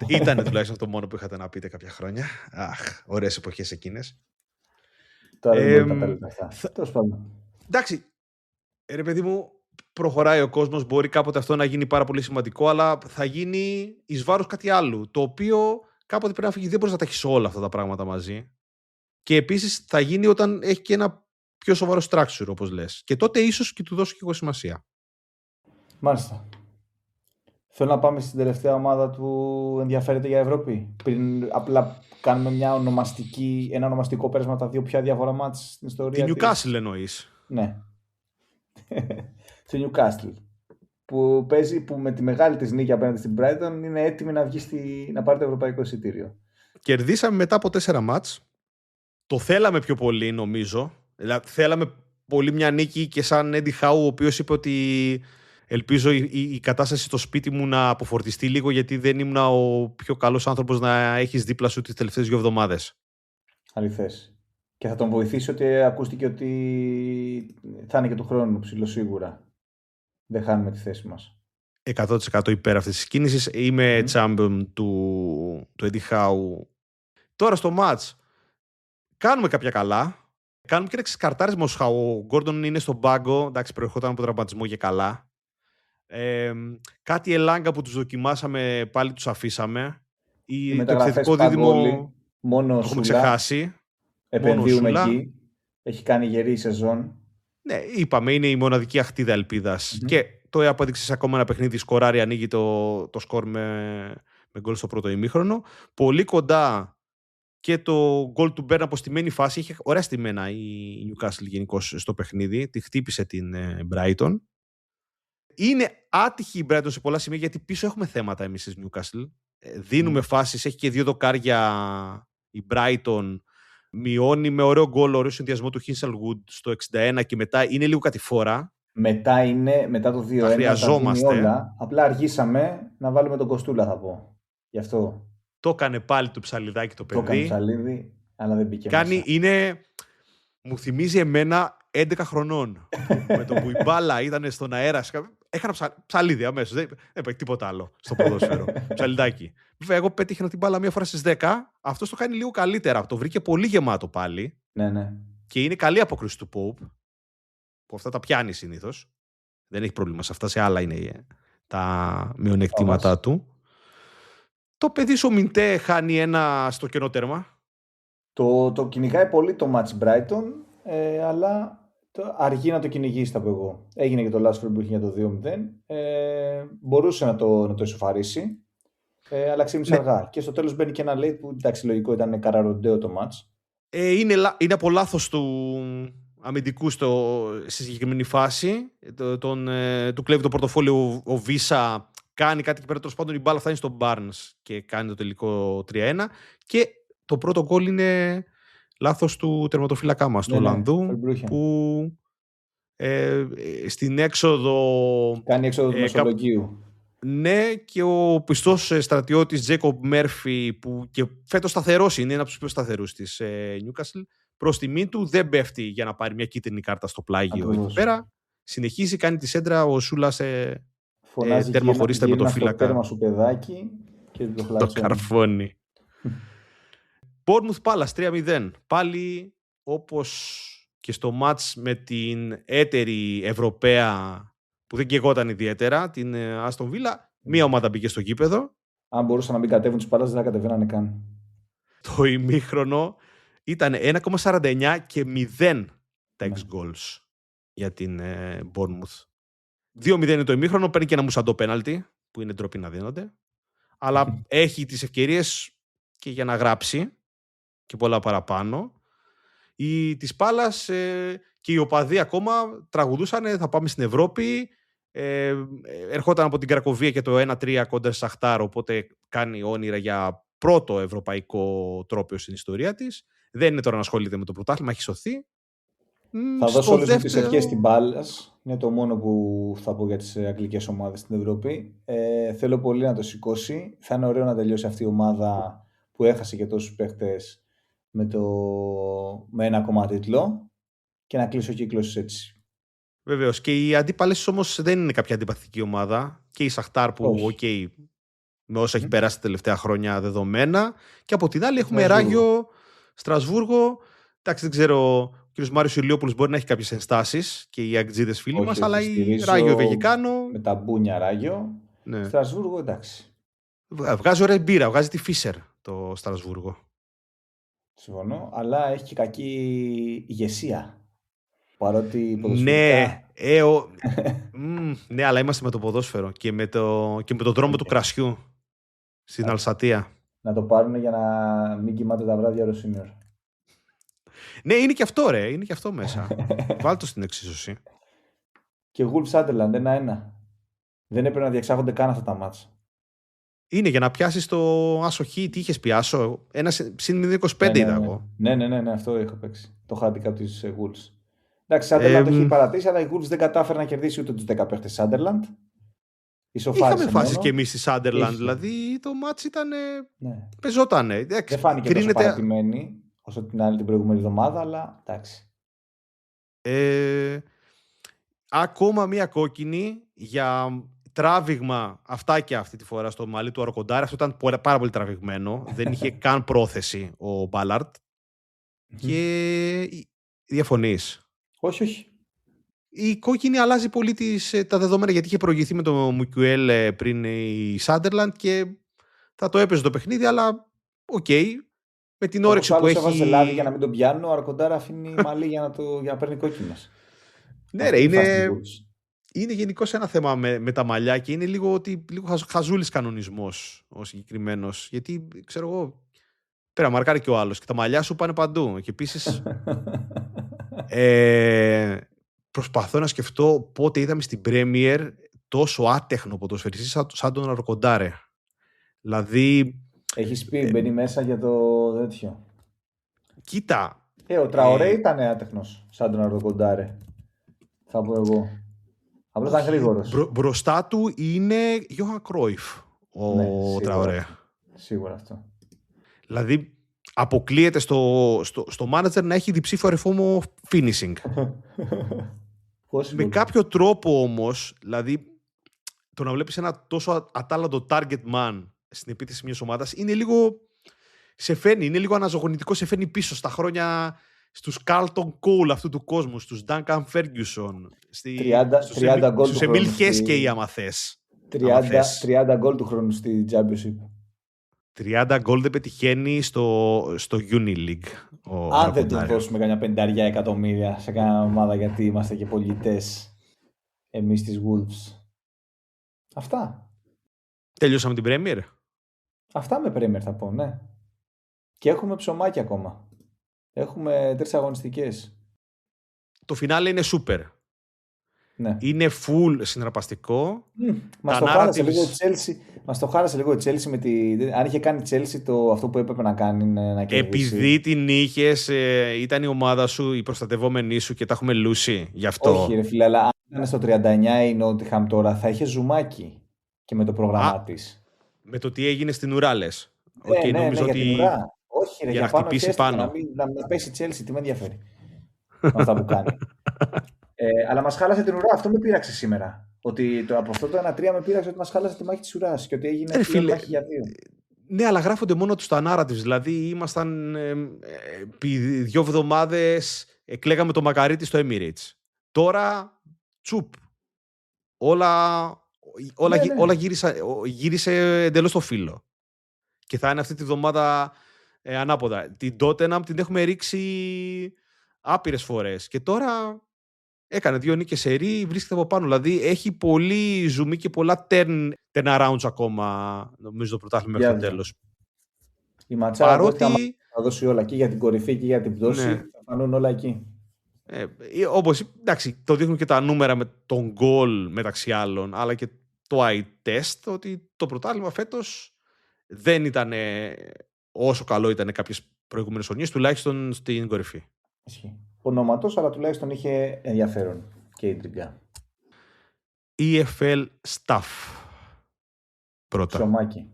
[SPEAKER 2] ήταν τουλάχιστον το μόνο που είχατε να πείτε κάποια χρόνια. Αχ, ωραίες εποχές εκείνες.
[SPEAKER 3] Τώρα δεν μπορεί να τα λέτε αυτά. Τέλος πάντων.
[SPEAKER 2] Εντάξει, ρε παιδί μου, προχωράει ο κόσμος, μπορεί κάποτε αυτό να γίνει πάρα πολύ σημαντικό, αλλά θα γίνει εις βάρος κάτι άλλο, το οποίο κάποτε πρέπει να φύγει. Δεν μπορείς να τα έχεις όλα αυτά τα πράγματα μαζί. Και επίσης θα γίνει όταν έχει και ένα πιο σοβαρό structure, όπως λες. Και τότε ίσως και του δώσω και εγώ σημασία.
[SPEAKER 3] Μάλιστα. Θέλω να πάμε στην τελευταία ομάδα που ενδιαφέρεται για Ευρώπη. Πριν απλά κάνουμε ένα ονομαστικό πέρασμα από τα δύο πια διάφορα μάτς στην ιστορία.
[SPEAKER 2] Τη Newcastle εννοείς.
[SPEAKER 3] Ναι. Στη Newcastle. Που παίζει, που με τη μεγάλη της νίκη απέναντι στην Brighton είναι έτοιμη να βγει να πάρει το ευρωπαϊκό εισιτήριο.
[SPEAKER 2] Κερδίσαμε μετά από 4 μάτς. Το θέλαμε πιο πολύ, νομίζω. Δηλαδή, θέλαμε πολύ μια νίκη και σαν Έντι Χάου, ο οποίος είπε ότι ελπίζω η κατάσταση στο σπίτι μου να αποφορτιστεί λίγο, γιατί δεν ήμουν ο πιο καλός άνθρωπος να έχεις δίπλα σου τις τελευταίες 2 εβδομάδες.
[SPEAKER 3] Αληθές. Και θα τον βοηθήσει ότι ακούστηκε ότι θα είναι και του χρόνου ψηλοσίγουρα. Δεν χάνουμε τη θέση μας.
[SPEAKER 2] 100% υπέρ αυτής της κίνησης. Είμαι champion του Έντι Χάου. Τώρα στο match κάνουμε κάποια καλά. Κάνουμε και ένα ξεκαρτάρισμα ως Χάου. Ο Γκόρντον είναι στον πάγκο. Εντάξει, προερχόταν από τραυματισμό και καλά. Κάτι Ελάγκα που τους δοκιμάσαμε, πάλι τους αφήσαμε. Το επιθετικό δίδυμο
[SPEAKER 3] μόνο
[SPEAKER 2] το έχουμε ξεχάσει.
[SPEAKER 3] Επενδύουμε εκεί. Έχει κάνει γερή σεζόν.
[SPEAKER 2] Ναι, είπαμε, είναι η μοναδική αχτίδα ελπίδας. Και το απέδειξε σε ακόμα ένα παιχνίδι. Σκοράρει, ανοίγει το σκορ με γκολ στο πρώτο ημίχρονο. Πολύ κοντά και το γκολ του Μπέρν από στημένη φάση. Είχε ωραία στημένα η Newcastle γενικώς στο παιχνίδι. Τη χτύπησε την Brighton. Είναι άτυχη η Brighton σε πολλά σημεία, γιατί πίσω έχουμε θέματα εμείς στις Newcastle. Δίνουμε φάσεις, έχει και 2 δοκάρια η Brighton. Μειώνει με ωραίο γκολ, ωραίο συνδυασμό του Hazelwood στο 61 και μετά είναι λίγο κατηφόρα.
[SPEAKER 3] Μετά το 2-1.
[SPEAKER 2] Χρειαζόμαστε.
[SPEAKER 3] Όλα. Απλά αργήσαμε να βάλουμε τον Κοστούλα, θα πω. Γι' αυτό.
[SPEAKER 2] Το έκανε πάλι το ψαλιδάκι το παιδί.
[SPEAKER 3] Το έκανε ψαλίδι, αλλά δεν μπήκε μέσα.
[SPEAKER 2] Μου θυμίζει εμένα 11 χρονών. Με το που η μπάλα ήταν στον αέρα. Έκανα ψαλίδι αμέσως. Δεν υπάρχει τίποτα άλλο στο ποδόσφαιρο. Ψαλιδάκι. Βέβαια, εγώ πέτυχα την μπάλα μία φορά στις 10. Αυτός το κάνει λίγο καλύτερα. Το βρήκε πολύ γεμάτο πάλι.
[SPEAKER 3] Ναι.
[SPEAKER 2] Και είναι καλή απόκριση του Pope. Που αυτά τα πιάνει συνήθως. Δεν έχει πρόβλημα σε αυτά. Σε άλλα είναι τα μειονεκτήματά του. Το παιδί σου Μιντέ χάνει ένα στο κενό τέρμα.
[SPEAKER 3] Το κυνηγάει πολύ το match Brighton, αλλά αργεί να το κυνηγήσει, θα πω εγώ. Έγινε και το Lashford που είχε για το 2-0. Μπορούσε να το ισοφαρίσει, αλλά ξύπνησε αργά. Και στο τέλος μπαίνει και ένα late που, εντάξει, λογικό, ήταν καραροντέο το match.
[SPEAKER 2] Είναι από λάθος του αμυντικού στη συγκεκριμένη φάση. Του κλέβει το πορτοφόλιο ο Βίσα, κάνει κάτι και πέρα, τέλος πάντων η μπάλα φτάνει στον Barnes και κάνει το τελικό 3-1. Και το πρώτο γκολ είναι λάθος του τερματοφύλακά μας, του Ολλανδού, που στην έξοδο...
[SPEAKER 3] Κάνει έξοδο του Μεσολογγίου.
[SPEAKER 2] Ναι, και ο πιστός στρατιώτης Τζέικομπ Μέρφι, που και φέτος σταθερός είναι, ένα από τους πιο σταθερούς της Newcastle, προς τιμή του δεν πέφτει για να πάρει μια κίτρινη κάρτα στο πλάγιο εκεί πέρα. Συνεχίζει, κάνει τη σέντρα, ο Σούλας τέρμα χωρίς τερματοφύλακα.
[SPEAKER 3] Τέρμα σου παιδάκι και
[SPEAKER 2] το καρφώνει. Bournemouth Palace 3-0. Πάλι όπως και στο μάτς με την έτερη Ευρωπαία που δεν καιγόταν ιδιαίτερα, την Aston Villa, μία ομάδα μπήκε στο γήπεδο.
[SPEAKER 3] Αν μπορούσαν να μην κατέβουν τους Palace, δεν θα κατεβαίνανε καν.
[SPEAKER 2] Το ημίχρονο ήταν 1,49 και 0 τα ex-goals για την Bournemouth. 2-0 είναι το ημίχρονο, παίρνει και ένα μουσαντό πέναλτι, που είναι ντροπή να δίνονται. Αλλά έχει τις ευκαιρίες και για να γράψει και πολλά παραπάνω. της Πάλας και οι οπαδοί ακόμα τραγουδούσαν «Θα πάμε στην Ευρώπη». Ερχόταν από την Κρακοβία και το 1-3 κόντρα στη Σαχτάρ, οπότε κάνει όνειρα για πρώτο ευρωπαϊκό τρόπαιο στην ιστορία της. Δεν είναι τώρα να ασχολείται με το πρωτάθλημα, έχει σωθεί.
[SPEAKER 3] Θα δώσω όλες μου τις ευχές στην Πάλας. Είναι το μόνο που θα πω για τις αγγλικές ομάδες στην Ευρώπη. Θέλω πολύ να το σηκώσει. Θα είναι ωραίο να τελειώσει αυτή η ομάδα που έχασε και τόσους παίχτες με ένα ακόμα τίτλο και να κλείσει ο κύκλος έτσι.
[SPEAKER 2] Βεβαίως. Και οι αντίπαλες όμως δεν είναι κάποια αντιπαθητική ομάδα. Και η Σαχτάρ που, με όσα έχει περάσει τα τελευταία χρόνια δεδομένα. Και από την άλλη έχουμε Ράγιο, Στρασβούργο. Εντάξει, δεν ξέρω, ο κ. Μάριος Ηλιόπουλος μπορεί να έχει κάποιες ενστάσεις και οι αγκτζίδες φίλοι μας, αλλά η Ράγιο Βεγικάνο.
[SPEAKER 3] Με τα μπούνια Ράγιο. Ναι. Στρασβούργο, εντάξει.
[SPEAKER 2] Βγάζει ωραία μπύρα, βγάζει τη Φίσερ το Στρασβούργο.
[SPEAKER 3] Συμφωνώ, αλλά έχει και κακή ηγεσία. Παρότι ποδοσφαιρικά...
[SPEAKER 2] Ναι, αλλά είμαστε με το ποδόσφαιρο και με το δρόμο του κρασιού στην Αλσατία.
[SPEAKER 3] Να το πάρουν για να μην κοιμάται τα βράδια ο Σίνιορ.
[SPEAKER 2] Ναι, είναι και αυτό ρε, είναι και αυτό μέσα. Βάλτε το στην εξίσωση.
[SPEAKER 3] Και Wolves Sunderland 1-1. Δεν έπρεπε να διεξάγονται καν αυτά τα μάτς.
[SPEAKER 2] Είναι για να πιάσεις το άσοχη, τι είχες πει, άσο, ένα συν 25 είδα εγώ.
[SPEAKER 3] Ναι, αυτό έχω παίξει. Το handicap της Wolves. Εντάξει, Sunderland το έχει παρατήσει, αλλά η Wolves δεν κατάφερε να κερδίσει ούτε τους 10 παίχτες Sunderland.
[SPEAKER 2] Είχαμε φάσει και εμείς στη Sunderland, δηλαδή το μάτς ήταν. Πεζότανε.
[SPEAKER 3] Δεν φάνηκε τόσο παρατημένη όσο την προηγούμενη εβδομάδα, αλλά εντάξει.
[SPEAKER 2] Ακόμα μία κόκκινη για τράβηγμα αυτάκια αυτή τη φορά στο μαλλί του Αρκοντάρη. Αυτό ήταν πάρα πολύ τραβηγμένο. Δεν είχε καν πρόθεση ο Μπάλαρτ. Και διαφωνείς?
[SPEAKER 3] Όχι.
[SPEAKER 2] Η κόκκινη αλλάζει πολύ τα δεδομένα, γιατί είχε προηγηθεί με το Μουκιουέλ πριν η Σάντερλαντ και θα το έπαιζε το παιχνίδι, αλλά οκ. Με την όρεξη που έχει.
[SPEAKER 3] Έβαζε λάδι για να μην τον πιάνουν, ο Αρκοντάρα αφήνει μαλλί για να παίρνει κόκκινες.
[SPEAKER 2] Ναι, ρε, είναι γενικώς ένα θέμα με τα μαλλιά και είναι λίγο χαζούλης κανονισμός ο συγκεκριμένος. Γιατί ξέρω εγώ, πέρα μαρκάρει και ο άλλος και τα μαλλιά σου πάνε παντού. Και επίσης. Προσπαθώ να σκεφτώ πότε είδαμε στην Premier τόσο άτεχνο ποδοσφαιριστή σαν τον Αρκοντάρε. Δηλαδή.
[SPEAKER 3] Έχεις πει, μπαίνει μέσα για το τέτοιο.
[SPEAKER 2] Κοίτα.
[SPEAKER 3] Ο Τραωρέ ήταν άτεχνος σαν τον Αρκοντάρε. Θα πω εγώ. Απλώς ήταν γρήγορος.
[SPEAKER 2] Μπροστά του είναι Johan Cruyff ο Τραωρέ.
[SPEAKER 3] Σίγουρα αυτό.
[SPEAKER 2] Δηλαδή. Αποκλείεται στο manager να έχει διψήφιο ρεφόμο finishing. Με κάποιο τρόπο όμως, δηλαδή το να βλέπεις ένα τόσο ατάλλαντο target man στην επίθεση μιας ομάδας είναι λίγο είναι λίγο αναζωογονητικό, σε φέρνει πίσω στα χρόνια στους Carlton Cole αυτού του κόσμου, στους Duncan Ferguson,
[SPEAKER 3] 30 γκολ
[SPEAKER 2] στους Emil Heskey άμα θες.
[SPEAKER 3] 30 γκολ του χρόνου στη Championship.
[SPEAKER 2] 30 γκολ δεν πετυχαίνει στο Unileague.
[SPEAKER 3] Αν δεν του δώσουμε κανένα 50 εκατομμύρια σε κανένα ομάδα, γιατί είμαστε και πολιτές εμείς της Wolves. Αυτά.
[SPEAKER 2] Τελειώσαμε την Premier.
[SPEAKER 3] Αυτά με Premier θα πω, ναι. Και έχουμε ψωμάκι ακόμα. Έχουμε 3 αγωνιστικές.
[SPEAKER 2] Το φινάλε είναι super.
[SPEAKER 3] Ναι.
[SPEAKER 2] Είναι full συναρπαστικό.
[SPEAKER 3] Μας το χάλασε λίγο η Chelsea αν είχε κάνει η Chelsea αυτό που έπρεπε να κάνει, να κερδίσει.
[SPEAKER 2] Επειδή την είχες, ήταν η ομάδα σου, η προστατευόμενη σου και τα έχουμε λούσει γι' αυτό.
[SPEAKER 3] Όχι ρε φίλε, αλλά αν ήταν στο 39 η Nottingham τώρα θα είχε ζουμάκι και με το πρόγραμμά της.
[SPEAKER 2] Με το τι έγινε στην ουρά λες.
[SPEAKER 3] Ναι,
[SPEAKER 2] νομίζω
[SPEAKER 3] ότι
[SPEAKER 2] την
[SPEAKER 3] ουρά. Όχι ρε,
[SPEAKER 2] για να χτυπήσει πάνω.
[SPEAKER 3] Να πέσει η Chelsea, τι με ενδιαφέρει με αυτά που κάνει. Αλλά μας χάλασε την ουρά. Αυτό με πείραξε σήμερα. Ότι από αυτό το 1-3 με πείραξε ότι μας χάλασε τη μάχη της ουράς και ότι έγινε μάχη για 2.
[SPEAKER 2] Ναι, αλλά γράφονται μόνο τους τα narratives. Δηλαδή, ήμασταν επί 2 εβδομάδες εκλέγαμε το Μακαρίτη στο Emirates. Τώρα, τσουπ. Όλα γύρισε εντελώς το φύλλο. Και θα είναι αυτή τη βδομάδα ανάποδα. Την Tottenham την έχουμε ρίξει άπειρες φορές. Και τώρα έκανε 2 νίκες σερί, βρίσκεται από πάνω. Δηλαδή έχει πολύ ζουμί και πολλά turnarounds ακόμα, νομίζω, το πρωτάθλημα μέχρι το τέλος.
[SPEAKER 3] Η ματσάρα παρότι Θα δώσει όλα και για την κορυφή και για την πτώση.
[SPEAKER 2] Ναι.
[SPEAKER 3] Θα φανούν όλα εκεί.
[SPEAKER 2] Όπως, εντάξει, το δείχνουν και τα νούμερα με τον γκολ μεταξύ άλλων, αλλά και το eye test, ότι το πρωτάθλημα φέτος δεν ήταν όσο καλό ήταν κάποιες προηγούμενες χρονιές, τουλάχιστον στην κορυφή.
[SPEAKER 3] Ισχύει. Ονόματος, αλλά τουλάχιστον είχε ενδιαφέρον και ίντριγκα.
[SPEAKER 2] EFL Staff. Πρώτα.
[SPEAKER 3] Ψωμάκι.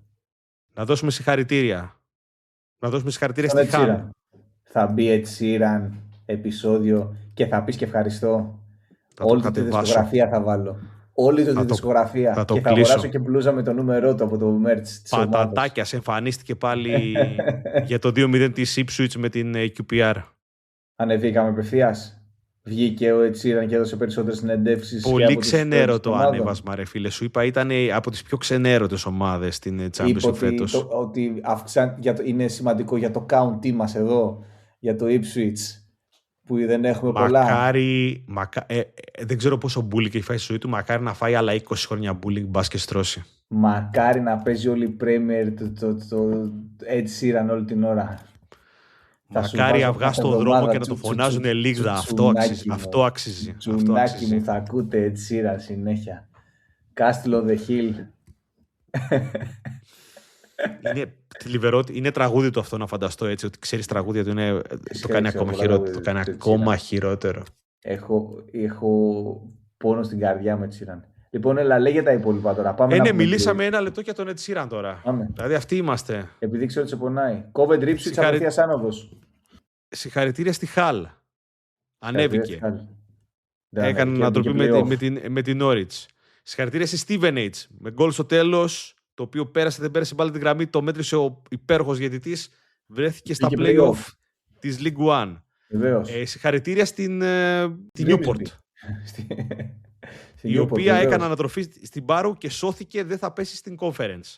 [SPEAKER 2] Να δώσουμε συγχαρητήρια. Να δώσουμε συγχαρητήρια
[SPEAKER 3] Στον
[SPEAKER 2] στη
[SPEAKER 3] Ed
[SPEAKER 2] Χαλ.
[SPEAKER 3] Sheeran. Θα μπει Ed Sheeran επεισόδιο και θα πεις και ευχαριστώ.
[SPEAKER 2] Θα το
[SPEAKER 3] Όλη τη
[SPEAKER 2] κατεβάσω.
[SPEAKER 3] δισκογραφία θα βάλω. Όλη τη δισκογραφία.
[SPEAKER 2] θα το
[SPEAKER 3] και θα
[SPEAKER 2] κλείσω.
[SPEAKER 3] αγοράσω και μπλούζα με το νούμερό του από το merch της ομάδας.
[SPEAKER 2] Πατατάκια, σε εμφανίστηκε πάλι για το 2-0 της Ipswich με την QPR.
[SPEAKER 3] Ανεβήκαμε απευθείας. Βγήκε ο Ed Sheeran και έδωσε περισσότερες συνεντεύξεις.
[SPEAKER 2] Πολύ ξενέρωτο ανέβασμα, ρε φίλε. Σου είπα, ήταν από τις πιο ξενέρωτες ομάδες στην Championship φέτος.
[SPEAKER 3] Ότι είναι σημαντικό για το county μας εδώ, για το Ipswich, που δεν έχουμε πολλά.
[SPEAKER 2] Δεν ξέρω πόσο bullying έχει φάει στη ζωή του. Μακάρι να φάει άλλα 20 χρόνια bullying, μπας και στρώσει.
[SPEAKER 3] Μακάρι να παίζει όλη η Premier το Ed Sheeran όλη την ώρα.
[SPEAKER 2] Μακάρι αυγά στον δρόμο και να το φωνάζουν λίγδα. Αυτό αξίζει.
[SPEAKER 3] Τζουνάκι μου, θα ακούτε Ed Sheeran συνέχεια. Castle of the Hill.
[SPEAKER 2] Είναι θλιβερό, είναι τραγούδι το αυτό, να φανταστώ έτσι, ότι ξέρεις τραγούδια του, το κάνει ακόμα χειρότερο. Το κάνει ακόμα χειρότερο.
[SPEAKER 3] Έχω πόνο στην καρδιά με Ed Sheeran. Λοιπόν, έλα, λέγε τα υπόλοιπα τώρα. Πάμε
[SPEAKER 2] μιλήσαμε ένα λεπτό για τον Ed Sheeran τώρα.
[SPEAKER 3] Πάμε.
[SPEAKER 2] Δηλαδή αυτοί είμαστε.
[SPEAKER 3] Επειδή ξέρω ότι σε πονάει. Covent Ipswich απευθείας άνοδος.
[SPEAKER 2] Συγχαρητήρια στη Χαλ. Ανέβηκε. Έκανε
[SPEAKER 3] να
[SPEAKER 2] ανατροπή με την Norwich. Συγχαρητήρια στη Stevenage. Με γκολ στο τέλος, το οποίο πέρασε, δεν πέρασε πάλι την γραμμή, το μέτρησε ο υπέροχος διαιτητής. Βρέθηκε στα play-off της League One. Συγχαρητήρια στην Newport. Η οποία έκανε ανατροφή στην Barrow και σώθηκε, δεν θα πέσει στην Conference.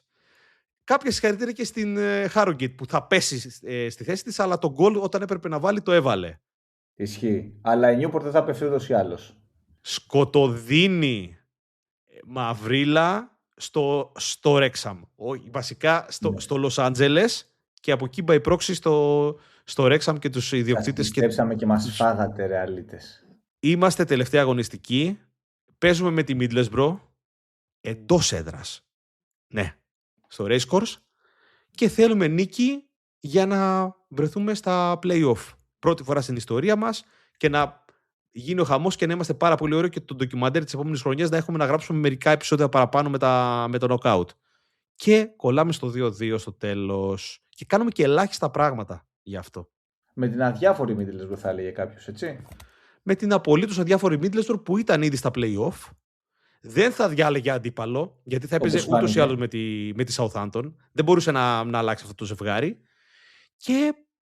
[SPEAKER 2] Κάποια συγχαρητήρια και στην Harrogate που θα πέσει στη θέση της, αλλά το γκολ όταν έπρεπε να βάλει το έβαλε.
[SPEAKER 3] Ισχύει. Αλλά η Newport δεν θα πέσει ούτως ή άλλως.
[SPEAKER 2] Σκοτωδίνη μαυρίλα στο Wrexham. Βασικά στο Los Angeles, και από εκεί by proxy στο Wrexham και τους ιδιοκτήτες.
[SPEAKER 3] Πιστέψαμε και μας φάγατε ρεαλίτες.
[SPEAKER 2] Είμαστε τελευταία αγωνιστική. Παίζουμε με τη Middlesbrough εντός έδρας. Ναι. Στο Racecourse, και θέλουμε νίκη για να βρεθούμε στα play-off. Πρώτη φορά στην ιστορία μας, και να γίνει ο χαμός και να είμαστε πάρα πολύ ωραίοι, και το ντοκιμαντέρ της επόμενης χρονιάς να έχουμε να γράψουμε μερικά επεισόδια παραπάνω με το knockout. Και κολλάμε στο 2-2 στο τέλος. Και κάνουμε και ελάχιστα πράγματα γι' αυτό.
[SPEAKER 3] Με την αδιάφορη Middlesbrough θα έλεγε κάποιος, έτσι.
[SPEAKER 2] Με την απολύτως αδιάφορη Middlesbrough που ήταν ήδη στα play-off. Δεν θα διάλεγε αντίπαλο, γιατί θα έπαιζε ούτως ή άλλως με τη Southampton. Δεν μπορούσε να αλλάξει αυτό το ζευγάρι. Και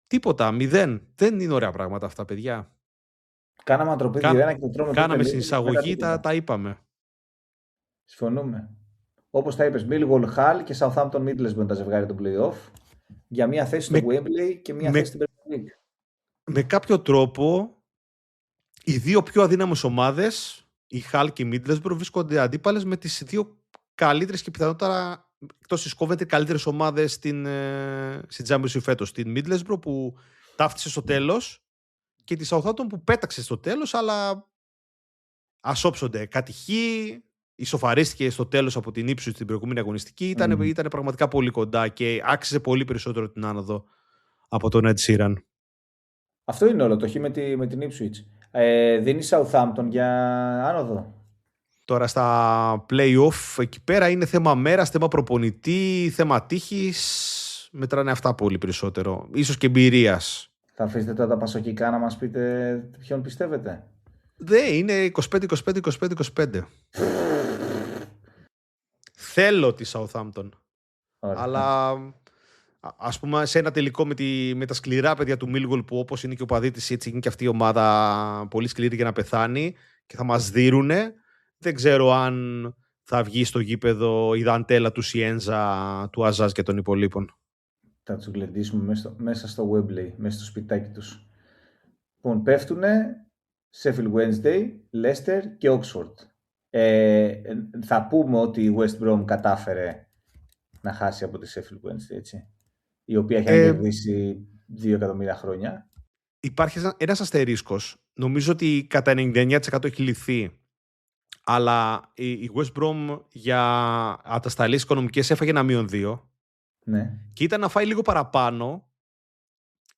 [SPEAKER 2] τίποτα, 0. Δεν είναι ωραία πράγματα αυτά, παιδιά.
[SPEAKER 3] Κάναμε ανατροπή 2-1 και το τρώμε.
[SPEAKER 2] Κάναμε στην εισαγωγή, τα είπαμε.
[SPEAKER 3] Συμφωνούμε. Όπως τα είπες, Millwall Hull και Southampton Middlesbrough είναι τα ζευγάρια του play-off. Για μία θέση στο Wembley και μία θέση στην Premier League.
[SPEAKER 2] Με κάποιο τρόπο, οι δύο πιο αδύναμες ομάδες, η Hull και η Middlesbrough, βρίσκονται αντίπαλες με τις δύο καλύτερες και πιθανότερα, εκτός της Coventry, καλύτερες ομάδες στην Championship φέτος. Την Middlesbrough που ταύτισε στο τέλος και τη Southampton που πέταξε στο τέλος, αλλά ασόψονται. Κατηχεί, ισοφαρίστηκε στο τέλος από την Ipswich στην προηγούμενη αγωνιστική. Ήταν πραγματικά πολύ κοντά και άξιζε πολύ περισσότερο την άνοδο από τον Ed Sheeran.
[SPEAKER 3] Αυτό είναι όλο το χ με την Ipswich. Δίνει Southampton για άνοδο.
[SPEAKER 2] Τώρα στα play-off εκεί πέρα είναι θέμα μέρας, θέμα προπονητή, θέμα τύχης. Μετράνε αυτά πολύ περισσότερο. Ίσως και εμπειρίας.
[SPEAKER 3] Θα αφήσετε τώρα τα πασοκικά να μας πείτε ποιον πιστεύετε.
[SPEAKER 2] Είναι 25-25-25-25. Θέλω τη Southampton.
[SPEAKER 3] Ωραία.
[SPEAKER 2] Αλλά ας πούμε σε ένα τελικό με τα σκληρά παιδιά του Millwall, που όπως είναι και ο παδί της, έτσι είναι και αυτή η ομάδα πολύ σκληρή για να πεθάνει και θα μας δίνουνε. Δεν ξέρω αν θα βγει στο γήπεδο η δαντέλα του Σιένζα, του Αζάζ και των υπολείπων.
[SPEAKER 3] Θα τους γλεντήσουμε μέσα στο Wembley, μέσα στο σπιτάκι τους. Λοιπόν, πέφτουνε Sheffield Wednesday, Leicester και Oxford. Θα πούμε ότι η West Brom κατάφερε να χάσει από τη Sheffield Wednesday, έτσι. Η οποία έχει κερδίσει 2 εκατομμύρια χρόνια.
[SPEAKER 2] Υπάρχει ένας αστερίσκος. Νομίζω ότι κατά 99% έχει λυθεί. Αλλά η West Brom για ατασταλείς οικονομικές έφαγε ένα -2.
[SPEAKER 3] Ναι.
[SPEAKER 2] Και ήταν να φάει λίγο παραπάνω.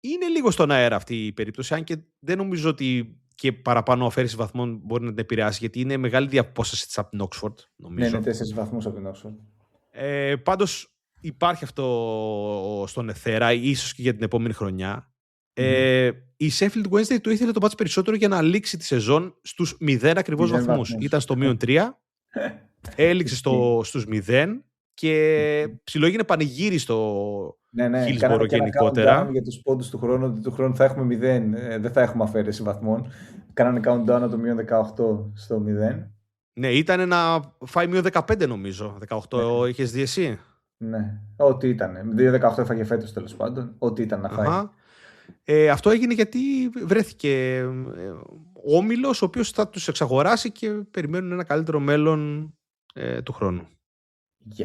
[SPEAKER 2] Είναι λίγο στον αέρα αυτή η περίπτωση, αν και δεν νομίζω ότι και παραπάνω αφαίρεση βαθμών μπορεί να την επηρεάσει, γιατί είναι μεγάλη διαπόσταση της από την Oxford, νομίζω.
[SPEAKER 3] Ναι, είναι 4 βαθμούς από την Oxford.
[SPEAKER 2] Πάντως υπάρχει αυτό στον εθέρα, ίσως και για την επόμενη χρονιά. Η Sheffield Wednesday το ήθελε το μάτς περισσότερο για να λήξει τη σεζόν στους 0 ακριβώς βαθμούς. Ήταν στο -3, έληξε στους 0 και ψιλόγινε πανηγύρι στο Hillsborough γενικότερα.
[SPEAKER 3] Για τους πόντους του χρόνου, ότι του χρόνου θα έχουμε 0, δεν θα έχουμε αφαίρεση βαθμών. Κάνανε countdown από το -18 στο 0.
[SPEAKER 2] Ναι, ήταν να φάει -15 νομίζω. 18 είχες δει εσύ.
[SPEAKER 3] Ναι, ό,τι ήταν. 2-18 έφαγε φέτος τέλος πάντων. Ό,τι ήταν να φάει.
[SPEAKER 2] Αυτό έγινε γιατί βρέθηκε ο όμιλος ο οποίος θα τους εξαγοράσει και περιμένουν ένα καλύτερο μέλλον του χρόνου.
[SPEAKER 3] Yes.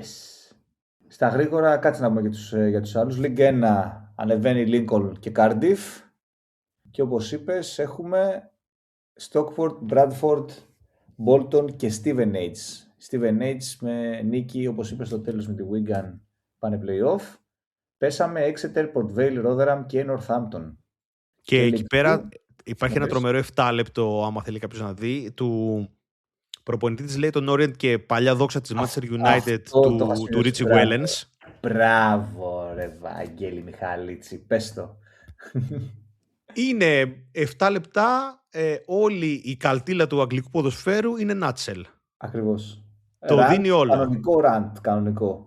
[SPEAKER 3] Στα γρήγορα, κάτσε να πούμε για τους άλλους. League 1 ανεβαίνει Lincoln και Cardiff. Και όπως είπες έχουμε Stockport, Bradford, Bolton και Stevenage. Stevenage με νίκη, όπως είπες, στο τέλος με τη Wigan πάνε play-off. Πέσαμε Exeter, Port Vale, Rotherham και Northampton.
[SPEAKER 2] Και εκεί πέρα υπάρχει ένα τρομερό 7 λεπτό, άμα θέλει κάποιος να δει, του προπονητή της Leyton Orient και παλιά δόξα της Manchester United του Richie Wellens.
[SPEAKER 3] Μπράβο ρε Βαγγέλη Μιχαλίτση, πες το.
[SPEAKER 2] Είναι 7 λεπτά, όλη η καλτήλα του αγγλικού ποδοσφαίρου είναι nutshell.
[SPEAKER 3] Ακριβώς.
[SPEAKER 2] Το δίνει όλο.
[SPEAKER 3] Κανονικό rant, κανονικό.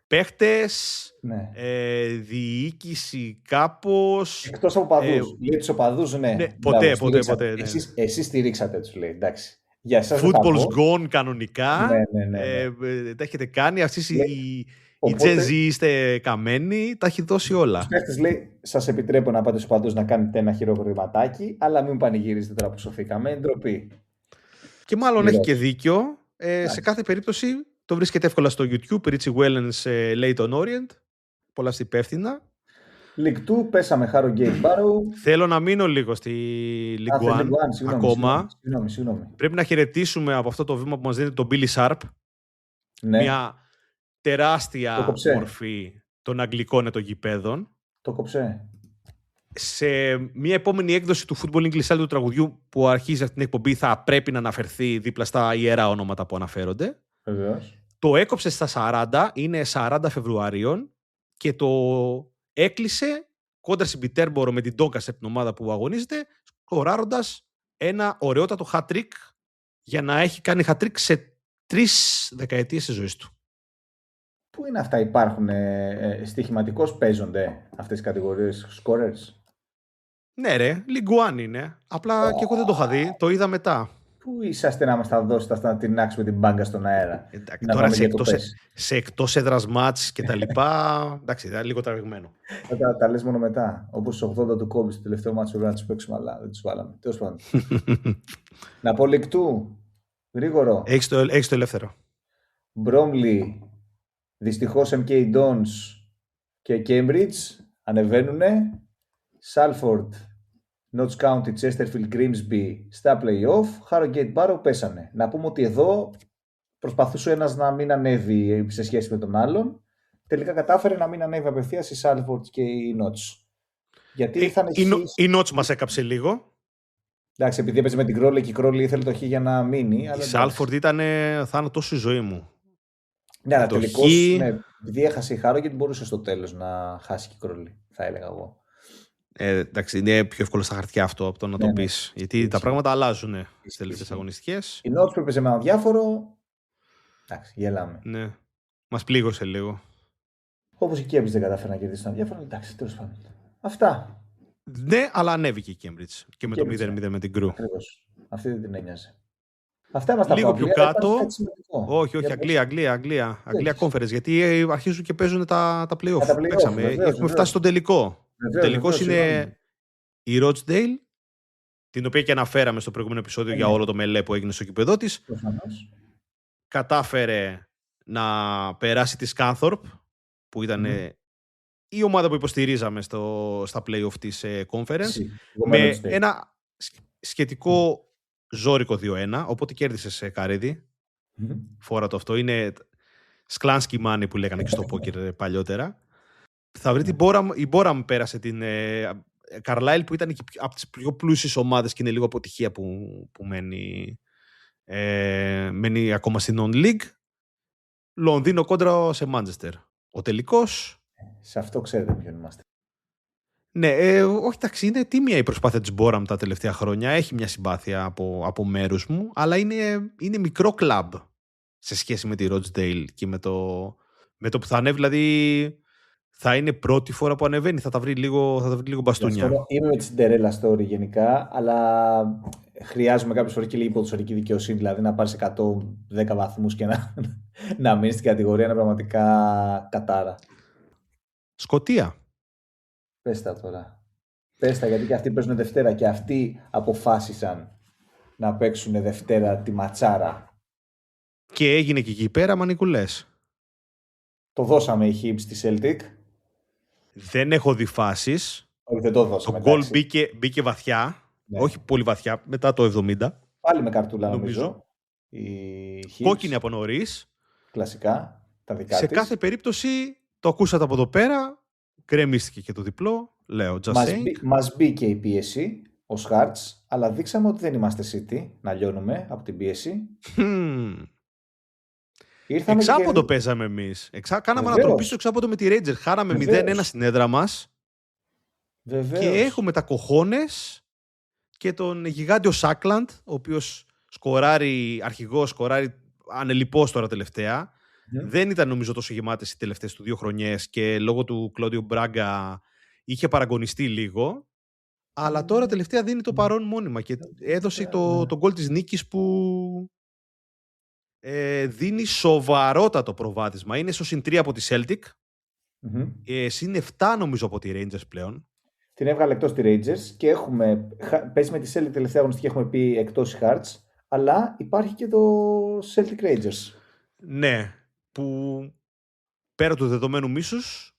[SPEAKER 2] Παίχτες,
[SPEAKER 3] ναι.
[SPEAKER 2] Διοίκηση κάπως.
[SPEAKER 3] Εκτός από παδούς. Λέει τους οπαδούς, ναι.
[SPEAKER 2] Ποτέ. Ναι.
[SPEAKER 3] Εσείς στηρίξατε τους, λέει. Εντάξει. Για εσάς
[SPEAKER 2] Football's gone κανονικά.
[SPEAKER 3] Ναι.
[SPEAKER 2] Τα έχετε κάνει. Αυτοί οι Gen Z είστε καμένοι. Τα έχει δώσει όλα.
[SPEAKER 3] Τους παίχτες λέει, σας επιτρέπω να πάτε στους οπαδούς να κάνετε ένα χειροκροτηματάκι, αλλά μην πανηγυρίζετε τώρα που σωθήκαμε. Είναι ντροπή.
[SPEAKER 2] Και μάλλον έχει και δίκιο. Σε κάθε περίπτωση το βρίσκεται εύκολα στο YouTube. Richie Wellens, Leyton Orient. Πολλά στη υπεύθυνα.
[SPEAKER 3] League 2, πέσαμε Harrogate Barrow.
[SPEAKER 2] Θέλω να μείνω λίγο στη League 1 ακόμα.
[SPEAKER 3] Συγγνώμη.
[SPEAKER 2] Πρέπει να χαιρετήσουμε από αυτό το βήμα που μας δίνει τον Billy Sharp.
[SPEAKER 3] Ναι.
[SPEAKER 2] Μια τεράστια μορφή των αγγλικών ετογυπέδων.
[SPEAKER 3] Το κόψε.
[SPEAKER 2] Σε μια επόμενη έκδοση του Football English Style του τραγουδιού που αρχίζει αυτή την εκπομπή θα πρέπει να αναφερθεί δίπλα στα ιερά ονόματα που αναφέρονται.
[SPEAKER 3] Βεβαίως.
[SPEAKER 2] Το έκοψε στα 40, είναι 40 Φεβρουαρίων και το έκλεισε κόντρα στην Πιτέρμπορο με την Doncaster την ομάδα που αγωνίζεται, σκοράροντας ένα ωραιότατο hat-trick για να έχει κάνει hat-trick σε 3 δεκαετίες της ζωής του.
[SPEAKER 3] Πού είναι αυτά, υπάρχουν στοιχηματικώς παίζονται αυτές οι κατηγορίες scorers?
[SPEAKER 2] Ναι ρε, League 1 είναι. Απλά και εγώ δεν το είχα δει, το είδα μετά.
[SPEAKER 3] Πού είσαστε να μας τα δώσετε αυτά να τεινάξουμε την μπάγκα στον αέρα?
[SPEAKER 2] Τώρα σε εκτός έδρας μάτς και τα λοιπά, εντάξει, ήταν λίγο τραβηγμένο.
[SPEAKER 3] Τα λες μόνο μετά. Όπως στους 80 του Kobe στο τελευταίο μάτς που πρέπει να τους παίξουμε, αλλά δεν τους βάλαμε. Τέλος πάντων. Να πω League 2. Γρήγορο.
[SPEAKER 2] Έχεις το ελεύθερο.
[SPEAKER 3] Bromley, δυστυχώς MK Dons και Cambridge ανεβαίνουνε. Salford, Notts County, Chesterfield, Grimsby στα play-off. Harrogate Barrow πέσανε. Να πούμε ότι εδώ προσπαθούσε ένας να μην ανέβει σε σχέση με τον άλλον. Τελικά κατάφερε να μην ανέβει απευθείας η Salford και η Notts. Γιατί
[SPEAKER 2] η Notts μας έκαψε λίγο.
[SPEAKER 3] Εντάξει, επειδή έπαιζε με την Crowley και η Crowley ήθελε το χ για να μείνει.
[SPEAKER 2] Η Salford ήταν θάνατος στη ζωή μου.
[SPEAKER 3] Ναι, αλλά τελικώς, επειδή έχασε η Harrogate μπορούσε στο τέλος να χάσει και η Crowley, θα έλεγα εγώ.
[SPEAKER 2] Εντάξει, είναι πιο εύκολο στα χαρτιά αυτό από το να το πεις. Γιατί τα πράγματα αλλάζουν στις τελευταίες αγωνιστικές.
[SPEAKER 3] Η Notts που έπαιζε με ένα διάφορο. Εντάξει, γελάμε.
[SPEAKER 2] Ναι. Μας πλήγωσε λίγο.
[SPEAKER 3] Όπως η Cambridge δεν κατάφερε να κερδίσει ένα διάφορο. Εντάξει, τέλος πάντων. Αυτά.
[SPEAKER 2] Ναι, αλλά ανέβηκε η Cambridge. Και με το 0-0 με την Crew.
[SPEAKER 3] Ακριβώς. Αυτή δεν την ένοιαζε. Αυτά είμαστε
[SPEAKER 2] λίγο πιο κάτω. Όχι, Αγγλία Conference. Γιατί αρχίζουν και παίζουν τα play-off. Έχουμε φτάσει στον τελικό. Ο τελικός είναι η Rochdale, την οποία και αναφέραμε στο προηγούμενο επεισόδιο για όλο το μελέ που έγινε στο κήπεδό της. Κατάφερε να περάσει τη Scunthorpe, που ήταν η ομάδα που υποστηρίζαμε στα play-off της conference,
[SPEAKER 3] Εγώ
[SPEAKER 2] με
[SPEAKER 3] State.
[SPEAKER 2] ένα σχετικό ζόρικο 2-1, οπότε κέρδισες Καρίδη. Φόρα το αυτό. Είναι Sklansky money που λέγανε και στο πόκερ παλιότερα. Θα βρει η Boram πέρασε την Carlisle που ήταν από τις πιο πλούσιες ομάδες και είναι λίγο αποτυχία που μένει ακόμα στην non-league. Λονδίνο κόντρα σε Manchester. Ο τελικός...
[SPEAKER 3] Σε αυτό ξέρετε ποιον είμαστε.
[SPEAKER 2] Ναι, όχι, εντάξει, είναι τίμια η προσπάθεια της Boram τα τελευταία χρόνια. Έχει μια συμπάθεια από μέρους μου, αλλά είναι μικρό κλαμπ σε σχέση με τη Rochdale και με το που θα ανέβει, δηλαδή θα είναι πρώτη φορά που ανεβαίνει, θα τα βρει λίγο μπαστούνια.
[SPEAKER 3] Είμαι με τη Cinderella story γενικά, αλλά χρειάζομαι κάποιες φορές και λίγη ποδοσφαιρική δικαιοσύνη, δηλαδή να πάρεις 110 βαθμούς και να μείνεις στην κατηγορία, είναι πραγματικά κατάρα.
[SPEAKER 2] Σκωτία.
[SPEAKER 3] Πες τα τώρα. Πες τα, γιατί και αυτοί παίζουν Δευτέρα και αυτοί αποφάσισαν να παίξουν Δευτέρα τη ματσάρα.
[SPEAKER 2] Και έγινε και εκεί πέρα μανικουλές.
[SPEAKER 3] Το δώσαμε η Hibs στη Celtic.
[SPEAKER 2] Δεν έχω δει φάσεις.
[SPEAKER 3] Όχι, δεν το δώσαμε.
[SPEAKER 2] Το γκολ μπήκε βαθιά. Ναι. Όχι πολύ βαθιά, μετά το 70.
[SPEAKER 3] Πάλι με καρτούλα νομίζω.
[SPEAKER 2] Κόκκινη από νωρίς.
[SPEAKER 3] Κλασικά. Τα δικά
[SPEAKER 2] σε
[SPEAKER 3] της.
[SPEAKER 2] κάθε περίπτωση το ακούσατε από εδώ πέρα. Κρέμιστηκε και το διπλό. Λέω,
[SPEAKER 3] μας μπήκε η πίεση ως Hearts, αλλά δείξαμε ότι δεν είμαστε City να λιώνουμε από την πίεση.
[SPEAKER 2] Εξάποντο παίζαμε εμείς. Κάναμε ανατροπή στο εξάποντο με τη Rangers. Χάραμε 0-1 στην έδρα μας.
[SPEAKER 3] Βεβαίως.
[SPEAKER 2] Και έχουμε τα κοχώνες και τον γιγάντιο Σάκλαντ, ο οποίος αρχηγός σκοράρει ανελιπώς τώρα τελευταία. Δεν ήταν νομίζω τόσο γεμάτες οι τελευταίες του 2 χρονιές και λόγω του Κλόντιο Μπράγκα είχε παραγωνιστεί λίγο. Αλλά τώρα τελευταία δίνει το παρόν μόνιμα και έδωσε το γκολ της νίκης που δίνει σοβαρότατο προβάδισμα. Είναι στο συν 3 από τη Celtic. Συν 7 νομίζω από τη Rangers πλέον.
[SPEAKER 3] Την έβγαλε εκτός τη Rangers και παίζει με τη Celtic τελευταία αγωνιστική, έχουμε πει εκτός η Hearts, αλλά υπάρχει και το Celtic Rangers.
[SPEAKER 2] Ναι, που πέρα του δεδομένου μίσους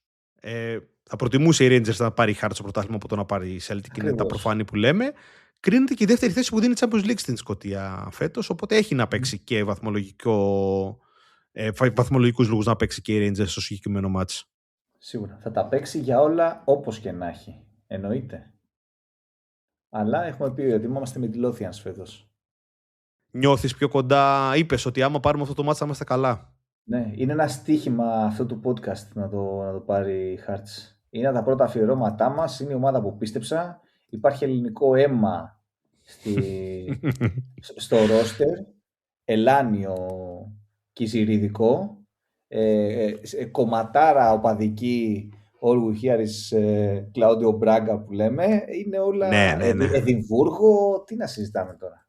[SPEAKER 2] θα προτιμούσε η Rangers να πάρει η Hearts στο πρωτάθλημα από το να πάρει η Celtic. Είναι τα προφανή που λέμε. Κρίνεται και η δεύτερη θέση που δίνει Champions League στην Σκωτία φέτος, οπότε έχει να παίξει και βαθμολογικούς λόγους να παίξει και η Rangers στο συγκεκριμένο μάτς.
[SPEAKER 3] Σίγουρα. Θα τα παίξει για όλα όπως και να έχει. Εννοείται. Αλλά έχουμε πει ότι είμαστε με τη Lothians φέτος.
[SPEAKER 2] Νιώθεις πιο κοντά, είπες ότι άμα πάρουμε αυτό το μάτς θα είμαστε καλά.
[SPEAKER 3] Ναι, είναι ένα στοίχημα αυτό του podcast να το πάρει η Hearts. Είναι τα πρώτα αφιερώματά μας, είναι η ομάδα που πίστεψα. Υπάρχει ελληνικό αίμα στο ρόστερ, ελάνιο κιζιριδικό, κομματάρα οπαδική, all we hear is Claudio Braga που λέμε, είναι όλα Εδιμβούργο, τι να συζητάμε τώρα.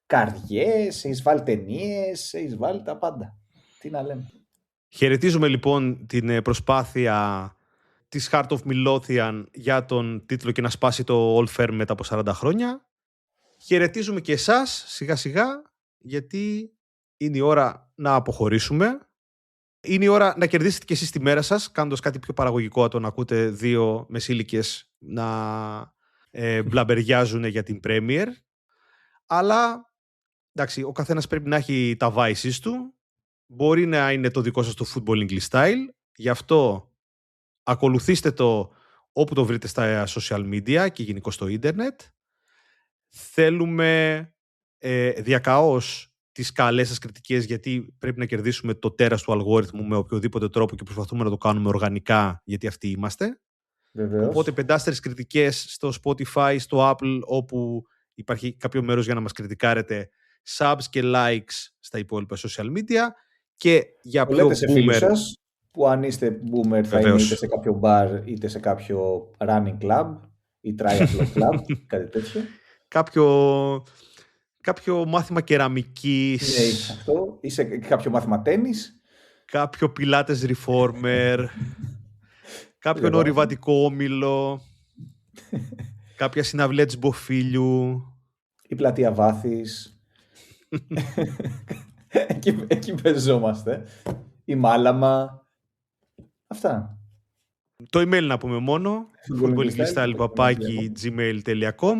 [SPEAKER 3] Καρδιές, έχεις βάλει ταινίες, έχεις βάλει τα πάντα. Τι να λέμε.
[SPEAKER 2] Χαιρετίζουμε λοιπόν την προσπάθεια της Heart of Midlothian για τον τίτλο και να σπάσει το Old Firm μετά από 40 χρόνια. Χαιρετίζουμε και εσάς σιγά σιγά, γιατί είναι η ώρα να αποχωρήσουμε. Είναι η ώρα να κερδίσετε και εσείς τη μέρα σας, κάνοντας κάτι πιο παραγωγικό από το να ακούτε δύο μεσήλικες να μπλαμπεριάζουν για την Premier. Αλλά εντάξει, ο καθένας πρέπει να έχει τα vices του. Μπορεί να είναι το δικό σας το football English style. Γι' αυτό ακολουθήστε το όπου το βρείτε στα social media και γενικώς στο ίντερνετ. Θέλουμε διακαώς τις καλές σας κριτικές, γιατί πρέπει να κερδίσουμε το τέρας του αλγόριθμου με οποιοδήποτε τρόπο και προσπαθούμε να το κάνουμε οργανικά, γιατί αυτοί είμαστε.
[SPEAKER 3] Βεβαίως.
[SPEAKER 2] Οπότε πεντάστερες κριτικές στο Spotify, στο Apple, όπου υπάρχει κάποιο μέρος για να μας κριτικάρετε, subs και likes στα υπόλοιπα social media. Και για πιο
[SPEAKER 3] λέτε σε φίλους
[SPEAKER 2] boomer
[SPEAKER 3] σας, που αν είστε boomer θα είναι είτε σε κάποιο bar είτε σε κάποιο running club ή triathlon club, κάτι τέτοιο.
[SPEAKER 2] Κάποιο μάθημα κεραμικής.
[SPEAKER 3] Ναι, αυτό. Ή σε κάποιο μάθημα τένις.
[SPEAKER 2] Κάποιο πιλάτες reformer. Κάποιον ορειβατικό όμιλο. Κάποια συναυλία της Μποφίλιου.
[SPEAKER 3] Η πλατεία Βάθης. εκεί παίζομαστε. Η Μάλαμα. Αυτά.
[SPEAKER 2] Το email να πούμε μόνο, footballingstyle@gmail.com,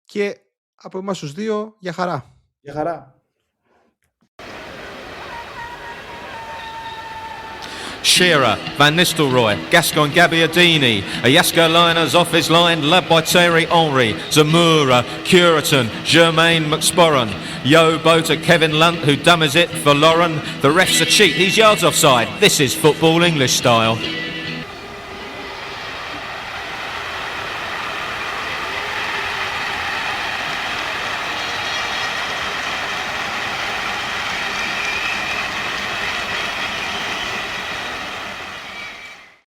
[SPEAKER 2] και από εμάς τους δύο, για χαρά.
[SPEAKER 3] Για χαρά.
[SPEAKER 1] Shearer, Van Nistelrooy, Gascoigne Gabbiadini, Jasko Liners off his line, led by Thierry Henry, Zamora, Curitan, Jermaine McSporran, Yo Bota, Kevin Lunt, who dummers it for Lauren. The ref's a cheat, he's yards offside. This is football English style.